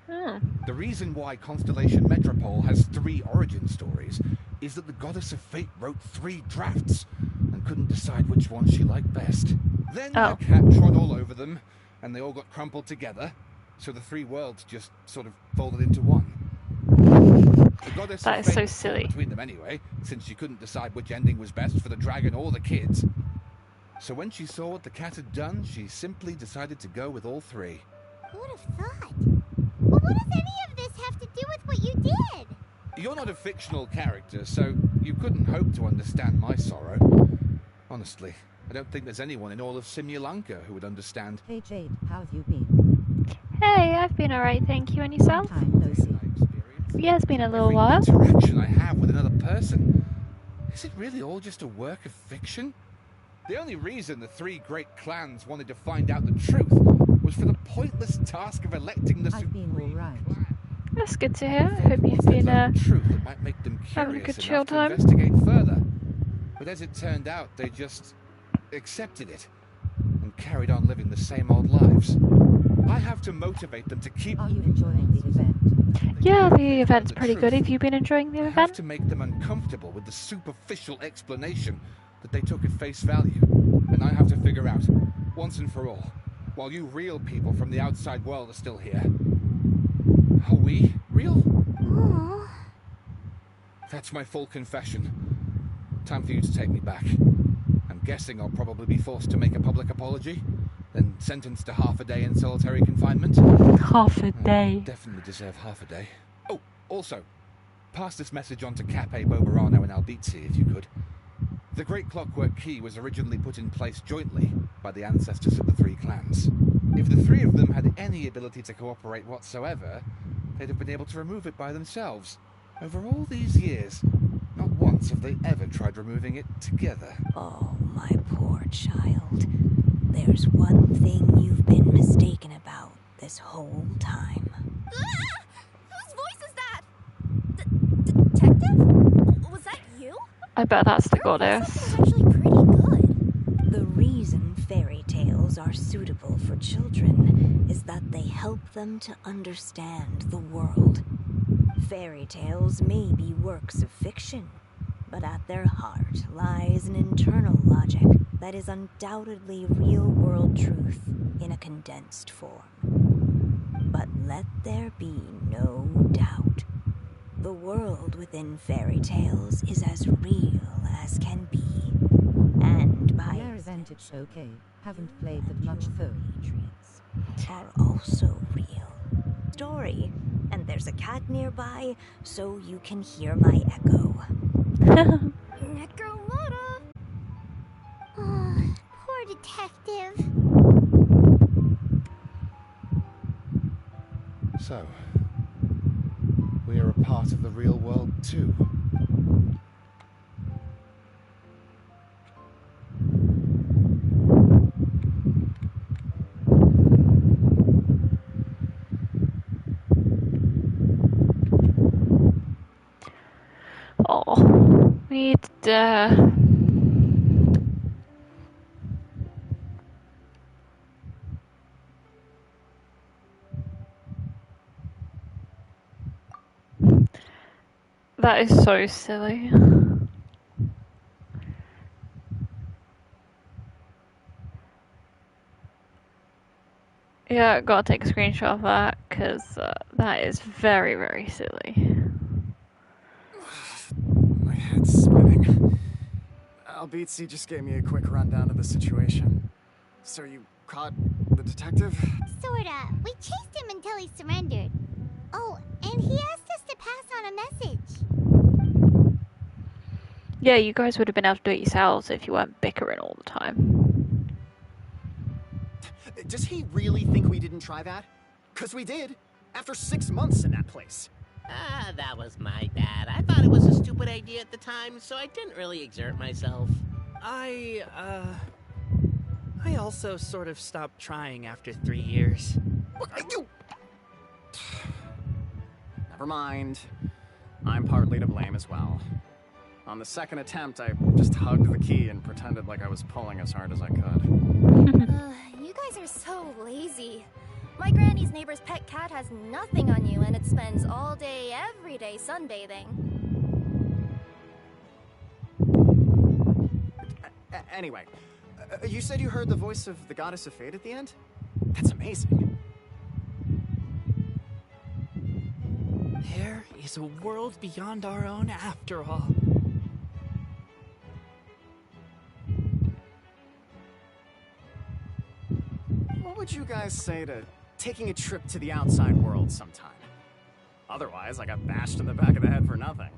The reason why Constellation Metropole has 3 origin stories is that the Goddess of Fate wrote 3 drafts and couldn't decide which one she liked best. Then the cat trod all over them, and they all got crumpled together, so the 3 worlds just sort of folded into one. The Goddess That of is Fate so silly. between them anyway, since she couldn't decide which ending was best for the dragon or the kids. So when she saw what the cat had done, she simply decided to go with all 3. Who would have thought? But what does any of this have to do with what you did? You're not a fictional character, so you couldn't hope to understand my sorrow. Honestly, I don't think there's anyone in all of Simulanka who would understand. Hey Jade, how have you been? Hey, I've been alright, thank you. And yourself? No see. Yeah, it's been a little Every while. interaction I have with another person. Is it really all just a work of fiction? The only reason the 3 great clans wanted to find out the truth was for the pointless task of electing the supreme clan. That's good to hear. I hope you've been Truth that might make them having a curious good enough chill to time. investigate further. But as it turned out, they just accepted it and carried on living the same old lives. I have to motivate them to keep... Are you enjoying the event? Yeah, the event's pretty good. Have you been enjoying the I have event? to make them uncomfortable with the superficial explanation that they took at face value. And I have to figure out, once and for all, while you real people from the outside world are still here, are we real? Aww. That's my full confession. Time for you to take me back. I'm guessing I'll probably be forced to make a public apology, then sentenced to half a day in solitary confinement. Half a day. Definitely deserve half a day. Oh, also, pass this message on to Cape, Bobarano, and Albizzi, if you could. The Great Clockwork Key was originally put in place jointly by the ancestors of the three clans. If the three of them had any ability to cooperate whatsoever, they'd have been able to remove it by themselves. Over all these years, not once have they ever tried removing it together. Oh, my poor child. There's one thing you've been mistaken about this whole time. Ah! Whose voice is that? Detective? Was that you? I bet that's the Your goddess. voice was actually pretty good. The reason fairy tales are suitable for children is that they help them to understand the world. Fairy tales may be works of fiction, but at their heart lies an internal logic that is undoubtedly real-world truth in a condensed form. But let there be no doubt. The world within fairy tales is as real as can be. And by Their event it's okay. Haven't played that much though. patriots are also real. Story. And there's a cat nearby, so you can hear my echo. Necromora. Oh, poor detective. So, we are a part of the real world too. Oh, we need That is so silly. Yeah, gotta take a screenshot of that, because that is very, very silly. My head's spinning. Albizzi just gave me a quick rundown of the situation. So you caught the detective? Sorta. We chased him until he surrendered. Oh, and he asked us to pass on a message. Yeah, you guys would have been able to do it yourselves if you weren't bickering all the time. Does he really think we didn't try that? 'Cause we did. After 6 months in that place. Ah, that was my bad. I thought it was a stupid idea at the time, so I didn't really exert myself. I also sort of stopped trying after 3 years. Never mind. I'm partly to blame as well. On the second attempt, I just hugged the key and pretended like I was pulling as hard as I could. You guys are so lazy. My granny's neighbor's pet cat has nothing on you, and it spends all day, every day sunbathing. Anyway, you said you heard the voice of the goddess of fate at the end? That's amazing. There is a world beyond our own after all. What would you guys say to taking a trip to the outside world sometime? Otherwise, I got bashed in the back of the head for nothing.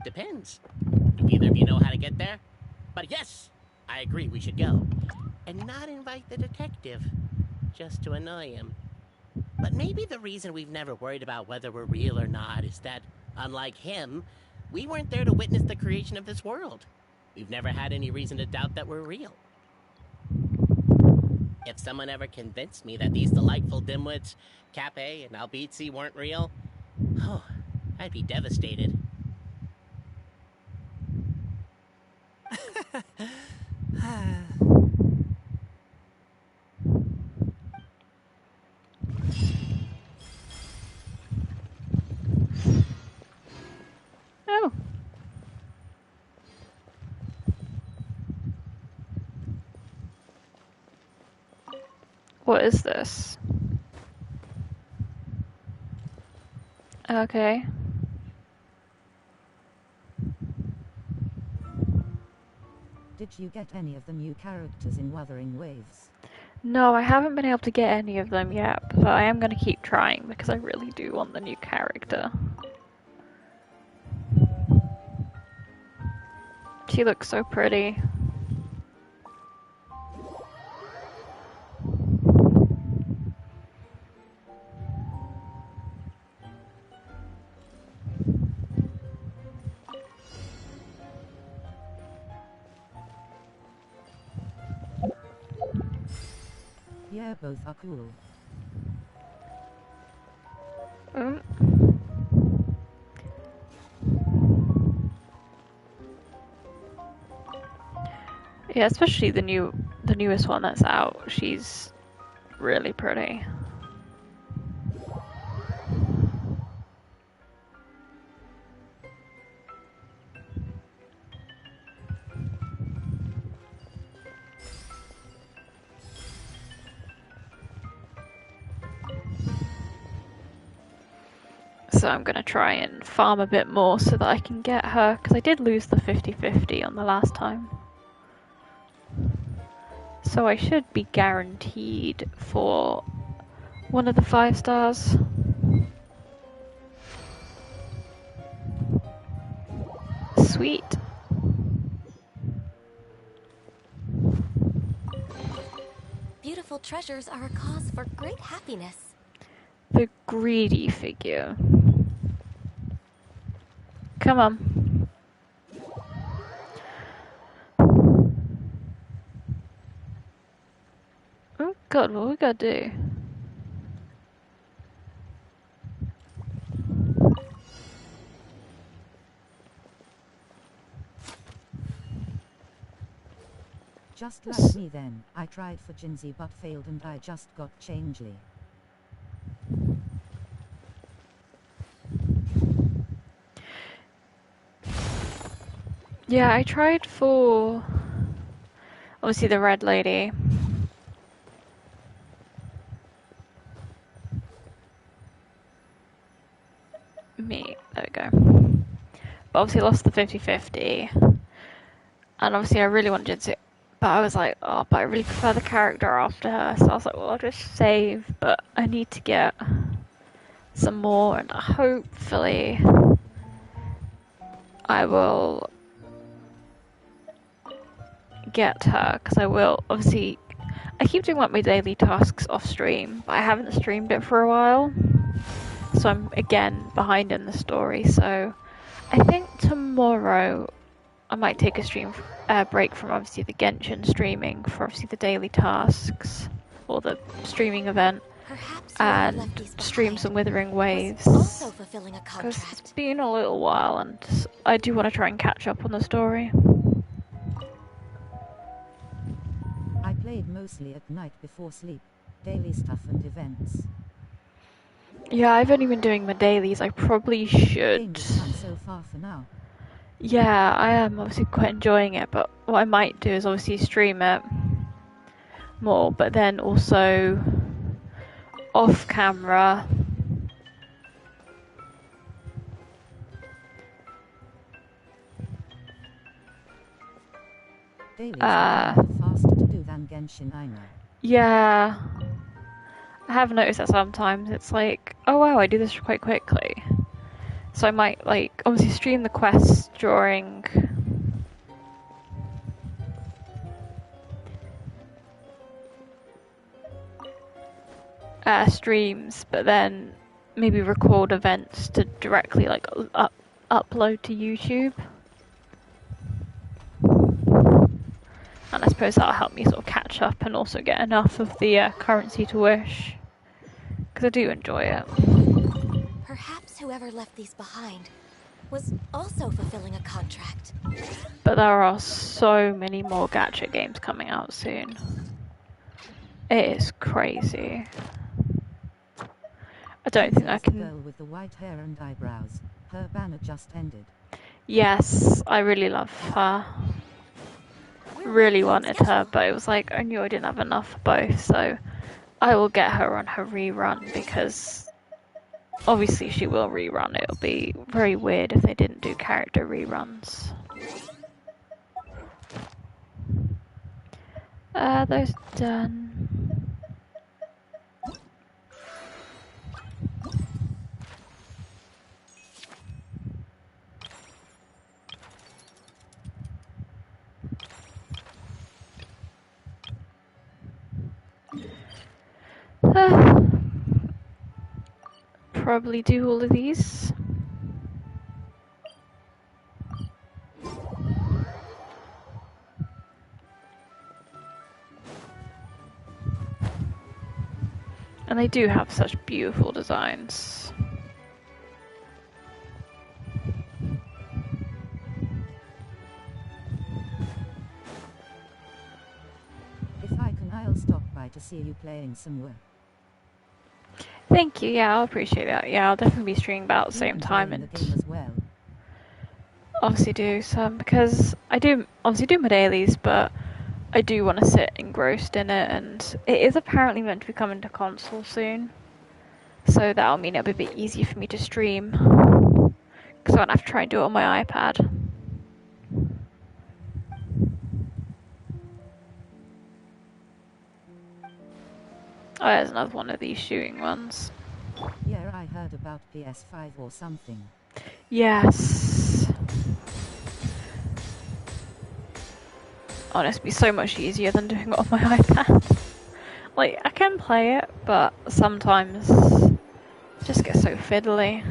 Depends. Do either of you know how to get there? But yes, I agree we should go. And not invite the detective, just to annoy him. But maybe the reason we've never worried about whether we're real or not is that, unlike him, we weren't there to witness the creation of this world. We've never had any reason to doubt that we're real. If someone ever convinced me that these delightful dimwits, Cape and Albizzi, weren't real, oh, I'd be devastated. Oh. What is this? Okay. Did you get any of the new characters in Wuthering Waves? No, I haven't been able to get any of them yet, but I am going to keep trying because I really do want the new character. She looks so pretty. Yeah, both are cool. Yeah, especially the newest one that's out. She's really pretty. So I'm going to try and farm a bit more so that I can get her, because I did lose the 50-50 on the last time. So I should be guaranteed for one of the 5 stars. Sweet. Beautiful treasures are a cause for great happiness. The greedy figure. Come on. Oh god, what we gotta do? Just like me then, I tried for Jinsey but failed and I just got Changely. Yeah, I tried for obviously the red lady. There we go. But obviously lost the 50-50. And obviously I really want Jinsu. But I was like, oh, but I really prefer the character after her. So I was like, well, I'll just save. But I need to get some more. And hopefully I will get her. Because I will, obviously, I keep doing like my daily tasks off stream. But I haven't streamed it for a while. So I'm again behind in the story. So I think tomorrow I might take a stream break from obviously the Genshin streaming for obviously the daily tasks or the streaming event, and stream some Withering Waves. Also fulfilling a contract. Because it's been a little while and I do want to try and catch up on the story. I played mostly at night before sleep, daily stuff and events. Yeah, I've only been doing my dailies. I probably should. So far for now. Yeah, I am obviously quite enjoying it, but what I might do is obviously stream it more, but then also off camera Dailies are faster to do than Genshin, I know. Yeah, I have noticed that sometimes it's like, oh wow, I do this quite quickly. So I might like obviously stream the quests during streams, but then maybe record events to directly like upload to YouTube. And I suppose that'll help me sort of catch up and also get enough of the currency to wish, because I do enjoy it. Perhaps whoever left these behind was also fulfilling a contract. But there are so many more gacha games coming out soon. It is crazy. I don't think I can... The girl with the white hair and eyebrows. Her banner just ended. Yes, I really love her. Really wanted her, but it was like, I knew I didn't have enough for both, so I will get her on her rerun, because obviously she will rerun. It'll be very weird if they didn't do character reruns. Those are done. Probably do all of these. And they do have such beautiful designs. If I can, I'll stop by to see you playing some work. Thank you, yeah, I'll appreciate that. Yeah, I'll definitely be streaming about the same time and the game as well. obviously do some, because I do obviously do my dailies, but I do want to sit engrossed in it, and it is apparently meant to be coming to console soon. So that'll mean it'll be a bit easier for me to stream, because I won't have to try and do it on my iPad. Oh, there's another one of these shooting ones. Yeah, I heard about PS5 or something. Yes. Oh, it's be so much easier than doing it on my iPad. Like, I can play it, but sometimes it just gets so fiddly.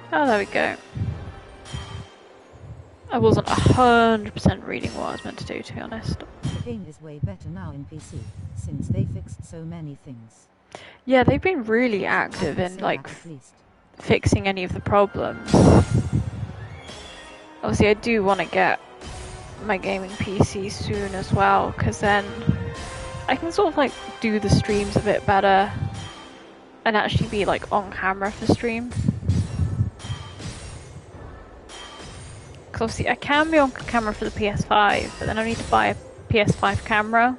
Oh, there we go. I wasn't 100% reading what I was meant to do, to be honest. The game is way better now in PC, since they fixed so many things. Yeah, they've been really active in, like, fixing any of the problems. Obviously, I do want to get my gaming PC soon as well, because then I can sort of, like, do the streams a bit better and actually be, like, on camera for stream. Because obviously I can be on camera for the PS5, but then I need to buy a PS5 camera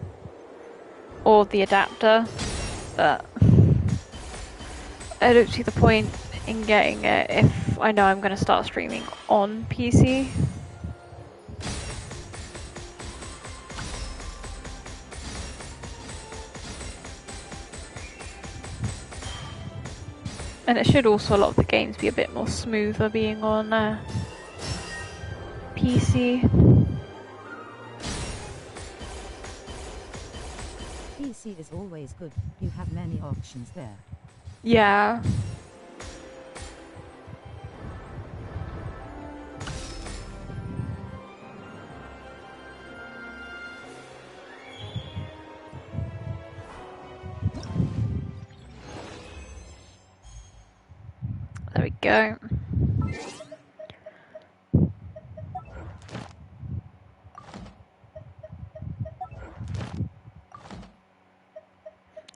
or the adapter, but I don't see the point in getting it if I know I'm going to start streaming on PC. And it should also, a lot of the games, be a bit more smoother being on PC. PC is always good, you have many options there. Yeah. There we go.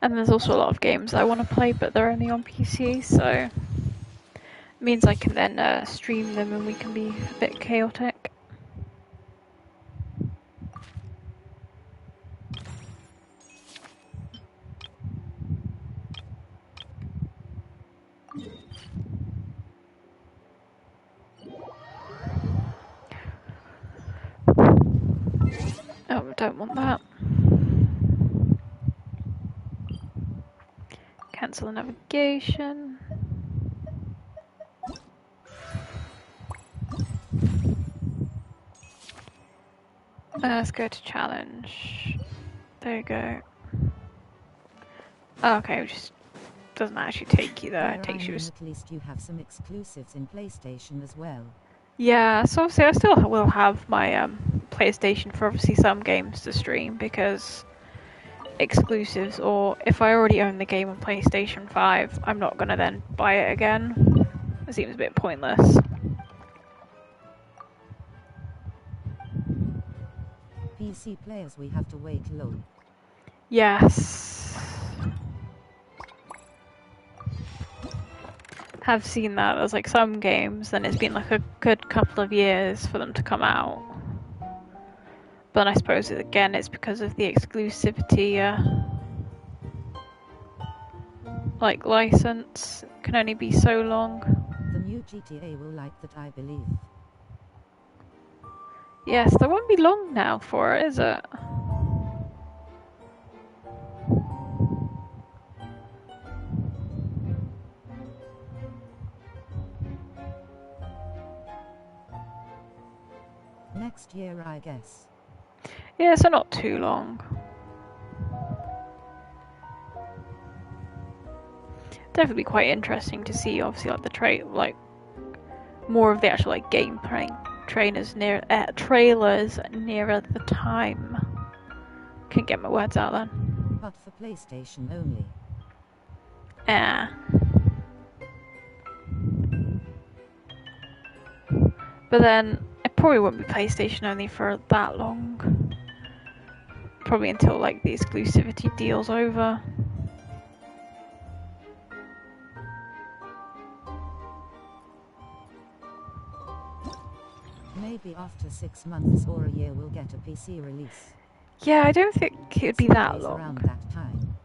And there's also a lot of games I want to play, but they're only on PC, so it means I can then stream them and we can be a bit chaotic. Oh, I don't want that. Cancel the navigation. Let's go to challenge. There you go. Oh, okay, we just doesn't actually take you there. It There, I takes you. mean, at least you have some exclusives in PlayStation as well. Yeah, so obviously I still will have my PlayStation for obviously some games to stream because exclusives, or if I already own the game on PlayStation 5, I'm not gonna then buy it again. It seems a bit pointless. PC players, we have to wait long. Yes. Have seen that. There's like some games, then it's been like a good couple of years for them to come out. But I suppose again it's because of the exclusivity, like license can only be so long. The new GTA will like that, I believe. Yes, there won't be long now for it, is it? Next year, I guess. Yeah, so not too long. Definitely quite interesting to see, obviously, like like more of the actual like gameplay trailers nearer the time. Couldn't get my words out then. But for PlayStation only. Yeah. But then it probably won't be PlayStation only for that long. Probably until like the exclusivity deal's over. Maybe after 6 months or a year we'll get a PC release. Yeah, I don't think it would be that long. Around that time.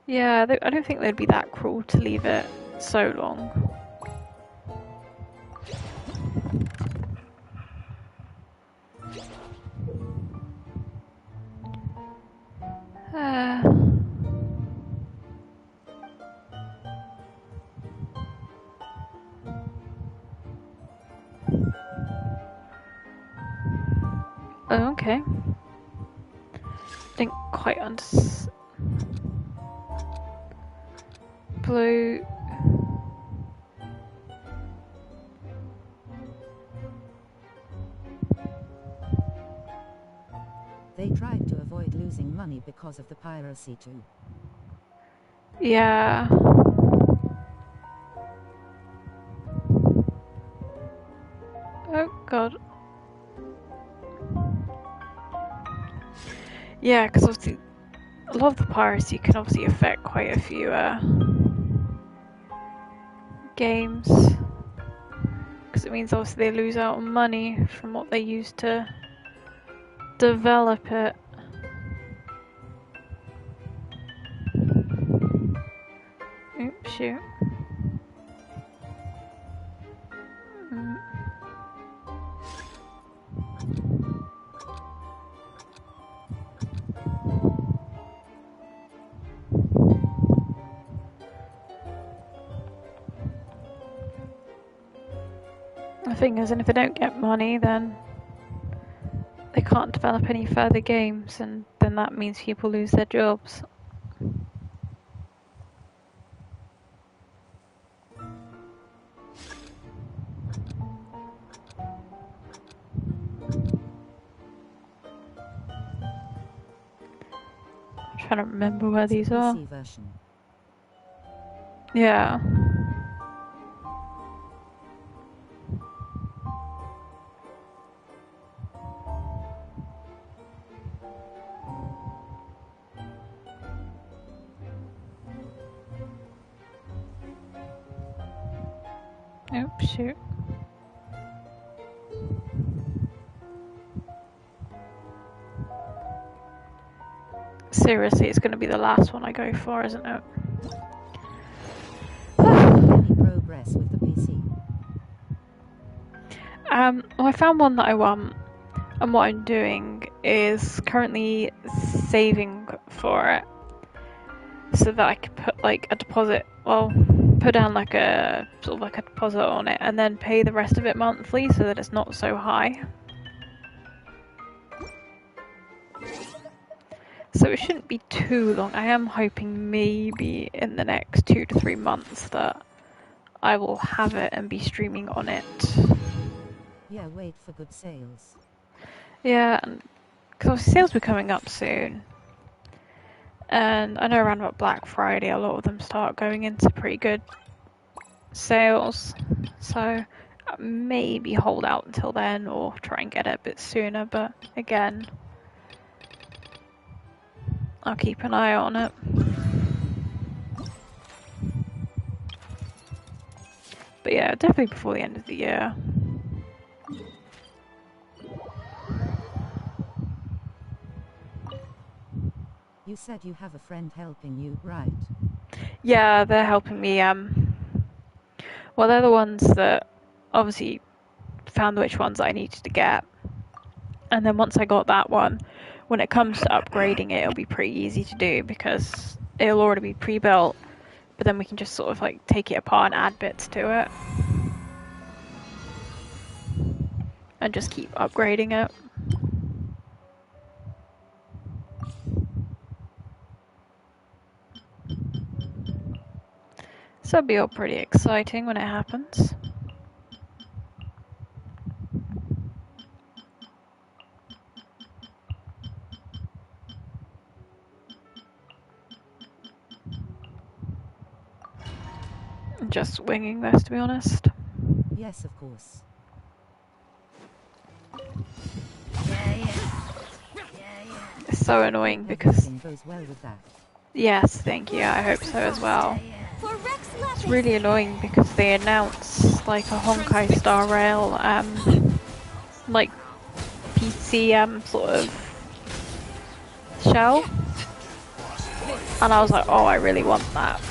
Yeah, I don't think they'd be that cruel to leave it so long. Oh, okay. Didn't quite understand. Blue. They tried to avoid losing money because of the piracy too. Yeah. Oh god. Yeah, because obviously a lot of the piracy can obviously affect quite a few games. Because it means obviously they lose out on money from what they use to develop it. Oops, shoot. The thing is, and if they don't get money, then they can't develop any further games, and then that means people lose their jobs. I'm trying to remember where these are. Version. Yeah. Oops, shoot. Seriously, it's going to be the last one I go for, isn't it? Any progress with the PC? Well, I found one that I want, and what I'm doing is currently saving for it, so that I can put like a deposit. Well, put down like a sort of like a deposit on it, and then pay the rest of it monthly, so that it's not so high. So it shouldn't be too long. I am hoping maybe in the next 2 to 3 months that I will have it and be streaming on it. Yeah, wait for good sales. Yeah, because sales will be coming up soon. And I know around about Black Friday, a lot of them start going into pretty good sales. So maybe hold out until then or try and get it a bit sooner. But again, I'll keep an eye on it. But yeah, definitely before the end of the year. You said you have a friend helping you, right? Yeah, they're helping me. Well, they're the ones that obviously found which ones I needed to get. And then once I got that one, when it comes to upgrading it, it'll be pretty easy to do because it'll already be pre-built. But then we can just sort of like take it apart and add bits to it. And just keep upgrading it. So it'll be all pretty exciting when it happens. Just winging this, to be honest. Yes, of course. It's so annoying because... Everything goes well with that. Yes, thank you. I hope so as well. It's really annoying because they announce like a Honkai Star Rail, like PC sort of shell, and I was like, oh, I really want that,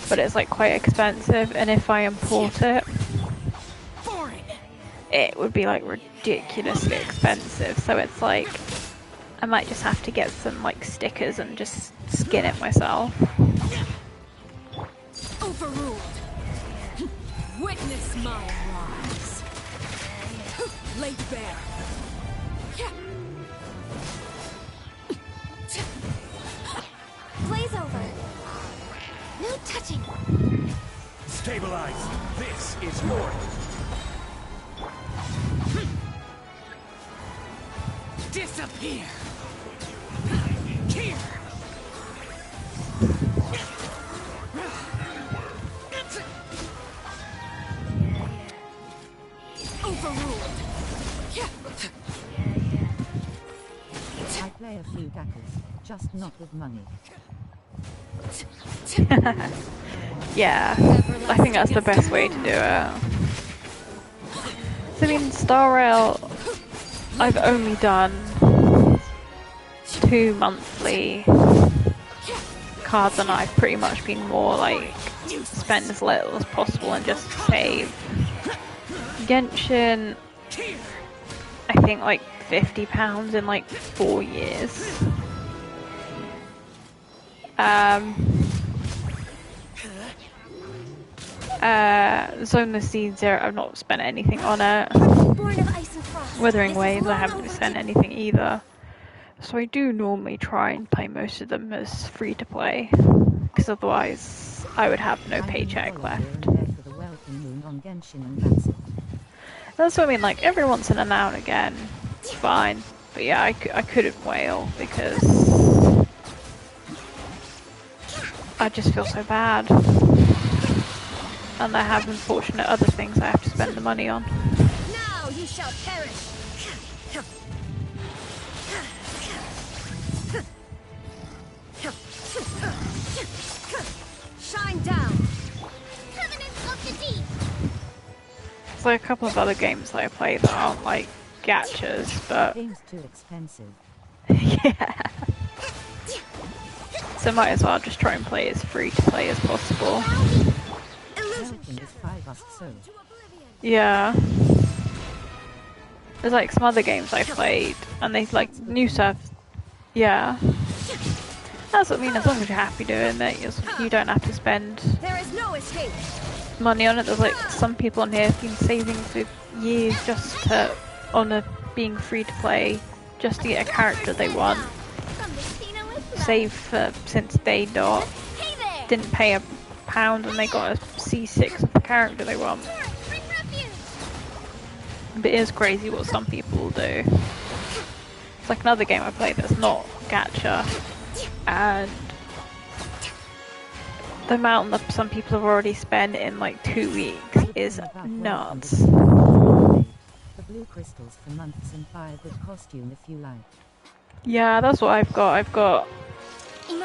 but it's like quite expensive, and if I import it, it would be like ridiculously expensive. So it's like I might just have to get some like stickers and just skin it myself. Overruled. Witness my rise. Laid bare. Blaze over. No touching. Stabilize. This is yours. Disappear. Here. Overruled. I play a few gackles, just not with money. Yeah, I think that's the best way to do it. So I mean, Star Rail, I've only done 2 monthly cards, and I've pretty much been more like spend as little as possible and just save. Genshin, I think like £50 in like 4 years. Zone the Seed Zero, I've not spent anything on it. Wuthering Waves, I haven't spent anything either. So I do normally try and play most of them as free to play, because otherwise I would have no paycheck left. That's what I mean, like every once in a now and again, it's fine. But yeah, I couldn't whale because I just feel so bad. And I have unfortunate other things I have to spend the money on. Now you shall perish. Shine down. Covenants of the Deep. There's like a couple of other games that I play that aren't like gachas, but game's too expensive. yeah. So might as well just try and play as free to play as possible. Yeah. There's like some other games I played, and they like new stuff. Yeah. That's what I mean, as long as you're happy doing it, you don't have to spend There is no escape. money on it. There's like some people on here have been saving for years just on being free to play, just to get a character they want. From the Xeno saved for since day dot. Didn't pay £1 and they got a C6 of the character they want. But it is crazy what some people do. It's like another game I played that's not gacha, and the amount that some people have already spent in like 2 weeks is nuts. The blue crystals for months and buy a good costume if you like. Yeah, that's what I've got. I've got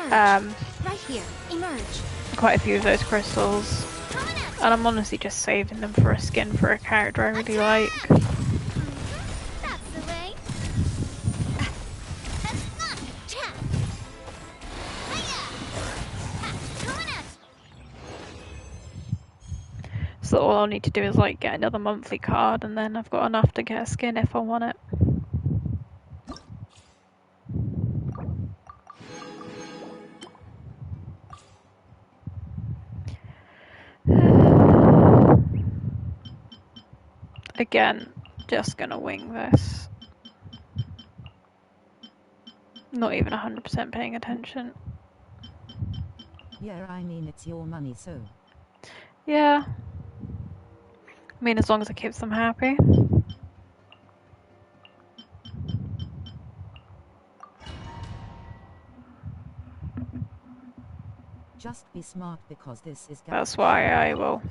right here. Emerge. quite a few of those crystals, and I'm honestly just saving them for a skin for a character I really like. That's the way. So all I'll need to do is like get another monthly card, and then I've got enough to get a skin if I want it. Again, just gonna wing this. Not even 100% paying attention. Yeah, I mean it's your money, so. Yeah. I mean, as long as it keeps them happy. Just be smart because this is. That's why I will.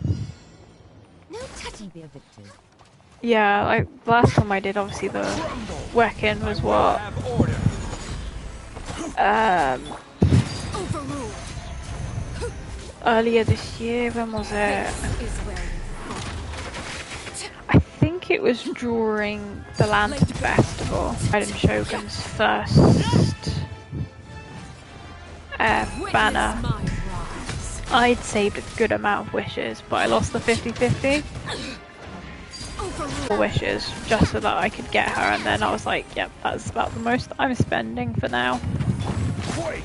No touching. Be addicted. Yeah, like last time I did, obviously the weapon was what? Earlier this year, when was it? I think it was during the Lantern Festival. Raiden Shogun's first banner. I'd saved a good amount of wishes, but I lost the 50-50 wishes just so that I could get her, and then I was like, yep, that's about the most I'm spending for now. Quake!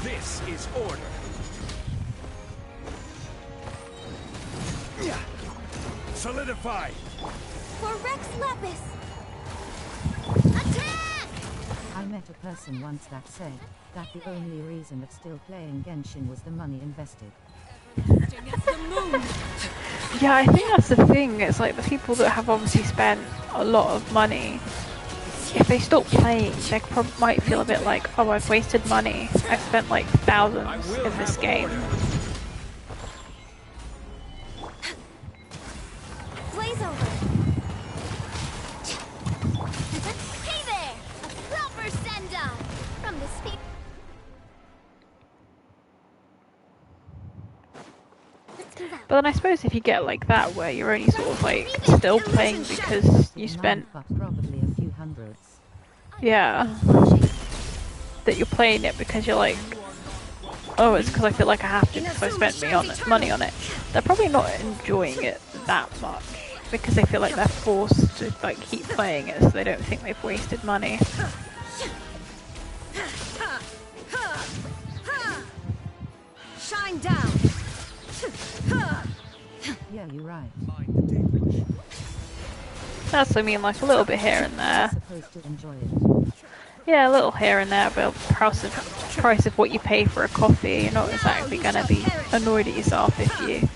This is order. Solidify! For Rex Lapis! I met a person once that said that the only reason of still playing Genshin was the money invested. Yeah, I think that's the thing. It's like the people that have obviously spent a lot of money, if they stop playing, they might feel a bit like, oh, I've wasted money. I've spent like thousands in this game. Blaze over. Hey there! A proper send-up from the speed. But then I suppose if you get like that, where you're only sort of like still playing because you spent, probably a few hundreds. yeah, that you're playing it because you're like, oh, it's because I feel like I have to because I spent money on it. They're probably not enjoying it that much because they feel like they're forced to like keep playing it, so they don't think they've wasted money. Shine down. Yeah, you're right. That's what I mean, like a little bit here and there. Supposed to enjoy it. Yeah, a little here and there, but price of what you pay for a coffee, you're not exactly going to be annoyed at yourself if you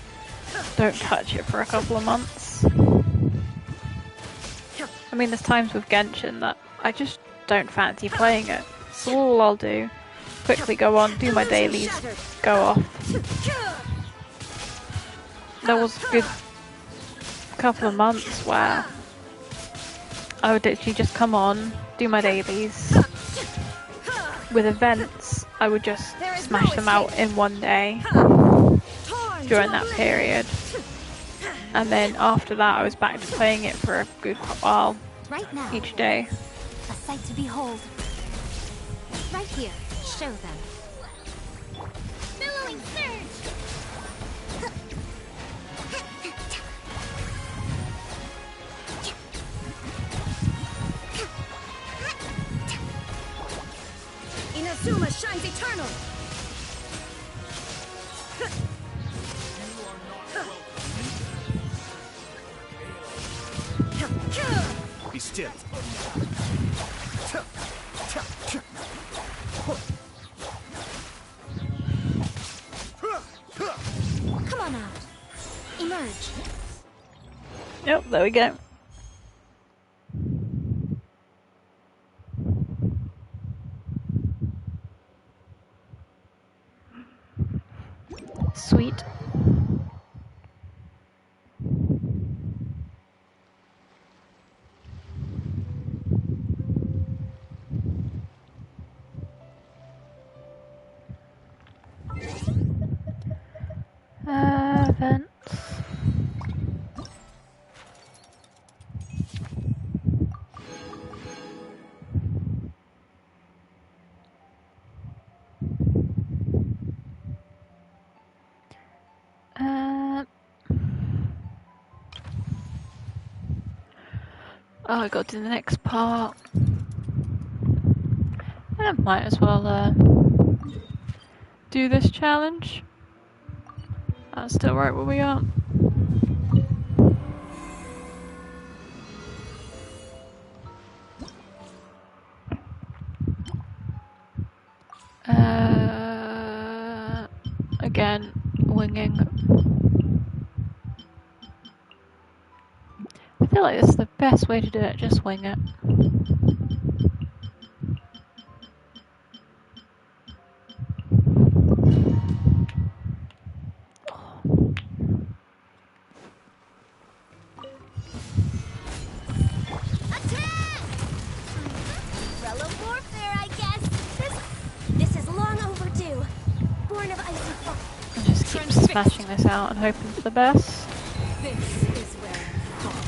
don't touch it for a couple of months. I mean, there's times with Genshin that I just don't fancy playing it. So all I'll do, quickly go on, do my dailies, go off. There was a good couple of months where I would literally just come on, do my dailies. With events, I would just smash them out in one day during that period. And then after that, I was back to playing it for a good while each day. A sight to behold. Right here. Show them. Billowing surge! Inazuma shines eternal! Be still. on out. Emerge. Yep, there we go. Sweet. Vents. Oh, I got to the next part. I might as well do this challenge. That's still right where we are. Again, winging. I feel like this is the best way to do it, just wing it. Umbrella warfare, I guess. This is long overdue. Born of icy fog. I just keep smashing this out and hoping for the best. This is where I fall.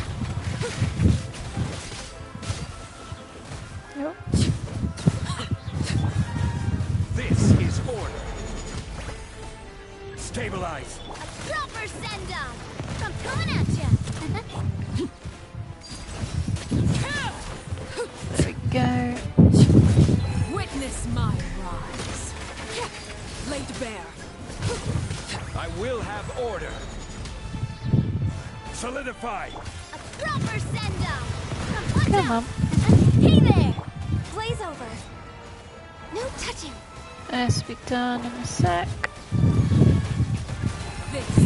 Yep. This is order. Stabilize. A proper send-off. I'm coming at ya. There we go. Witness my rise. Laid bare. I will have order. Solidify. A proper send-off. Come on. Hey there. Blaze over. No touching. This will be done in a sec. This is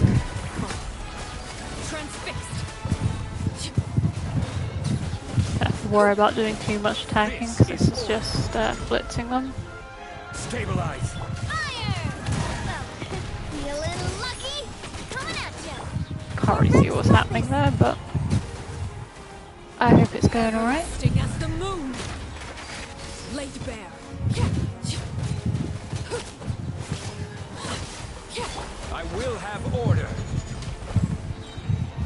where I fall. Transfixed. Don't have to worry about doing too much attacking because this is just blitzing them. Stabilize. Fire. Well, feeling lucky. Coming at ya. Can't really see what's happening there, but I hope it's going alright. Resting as the moon. Laid bare. I will have order.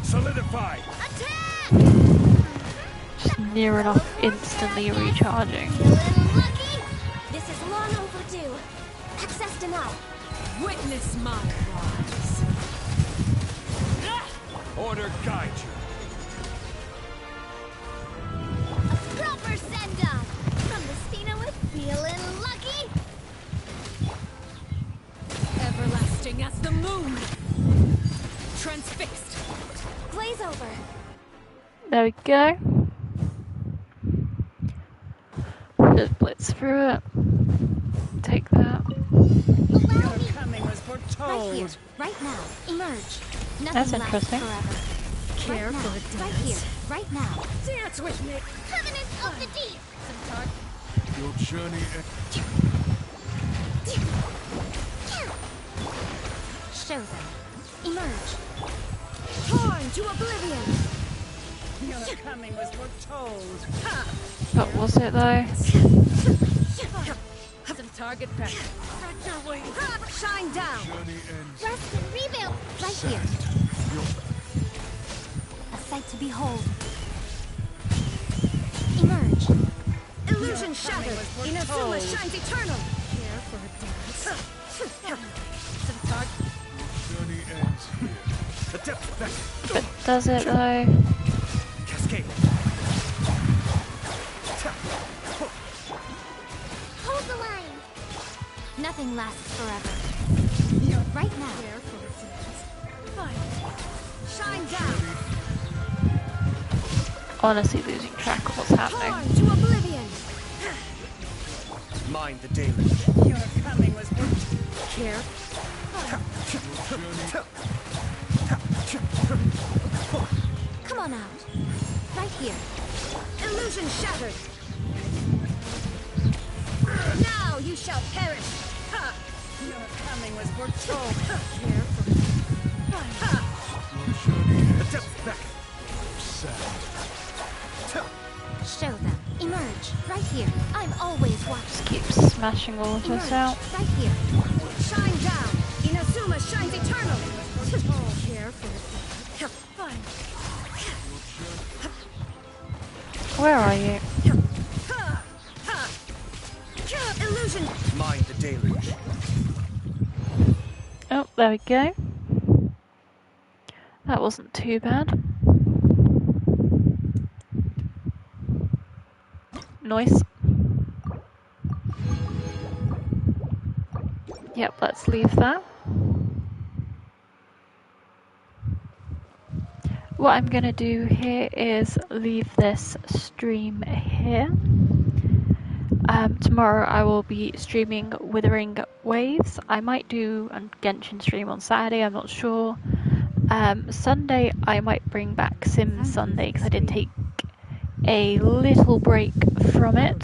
Solidify. Attack. Just near enough instantly recharging. Feeling lucky. This is long overdue. Access denied. Witness my rise. Order guide you. A proper send-off. From Messina with feeling lucky. Everlasting as the moon. Transfixed. Glaze over. There we go. Just blitz through it. Take that. Allow me. Coming was foretold. Right here, right now. Emerge. Nothing That's lasts interesting. forever. Care right now, for a right dance. here, right now. Dance with me. Covenant of the Deep. Your journey. Show them. Emerge. Torn to oblivion. Your coming was foretold. Ha! What was it though? Some target pressure. Spread your wings. Shine down. Journey ends. Rest and rebuild. Right here. A sight to behold. Emerge. Illusion shattered. Inazuma shines eternal. Care for a dance. Some target. Journey ends here. The depth back. But does it though? Cascade. Hold the line. Nothing lasts forever. Right now. Care for a dance. Shine down. Honestly losing track of what's happening. Torn to oblivion. Mind the daily. Your coming was foretold. Care. Come on out. Right here. Illusion shattered. Now you shall perish. Ha! Your coming was foretold. Here for back. Show them. Emerge. Right here. I'm always watching. Keep smashing all of this out. Right here. Shine down. Inazuma shines eternally. All here for fine. Where are you? Illusion. Mind the deluge. Oh, there we go. That wasn't too bad. Nice. Yep, let's leave that. What I'm going to do here is leave this stream here. Tomorrow I will be streaming Withering Waves. I might do a Genshin stream on Saturday, I'm not sure. Sunday I might bring back Sim Sunday because I did take a little break from it.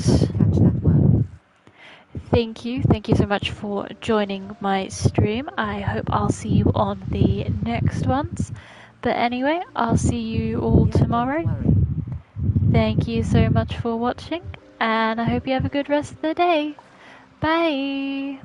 Thank you so much for joining my stream. I hope I'll see you on the next ones. But anyway, I'll see you all tomorrow. Thank you so much for watching, and I hope you have a good rest of the day. Bye!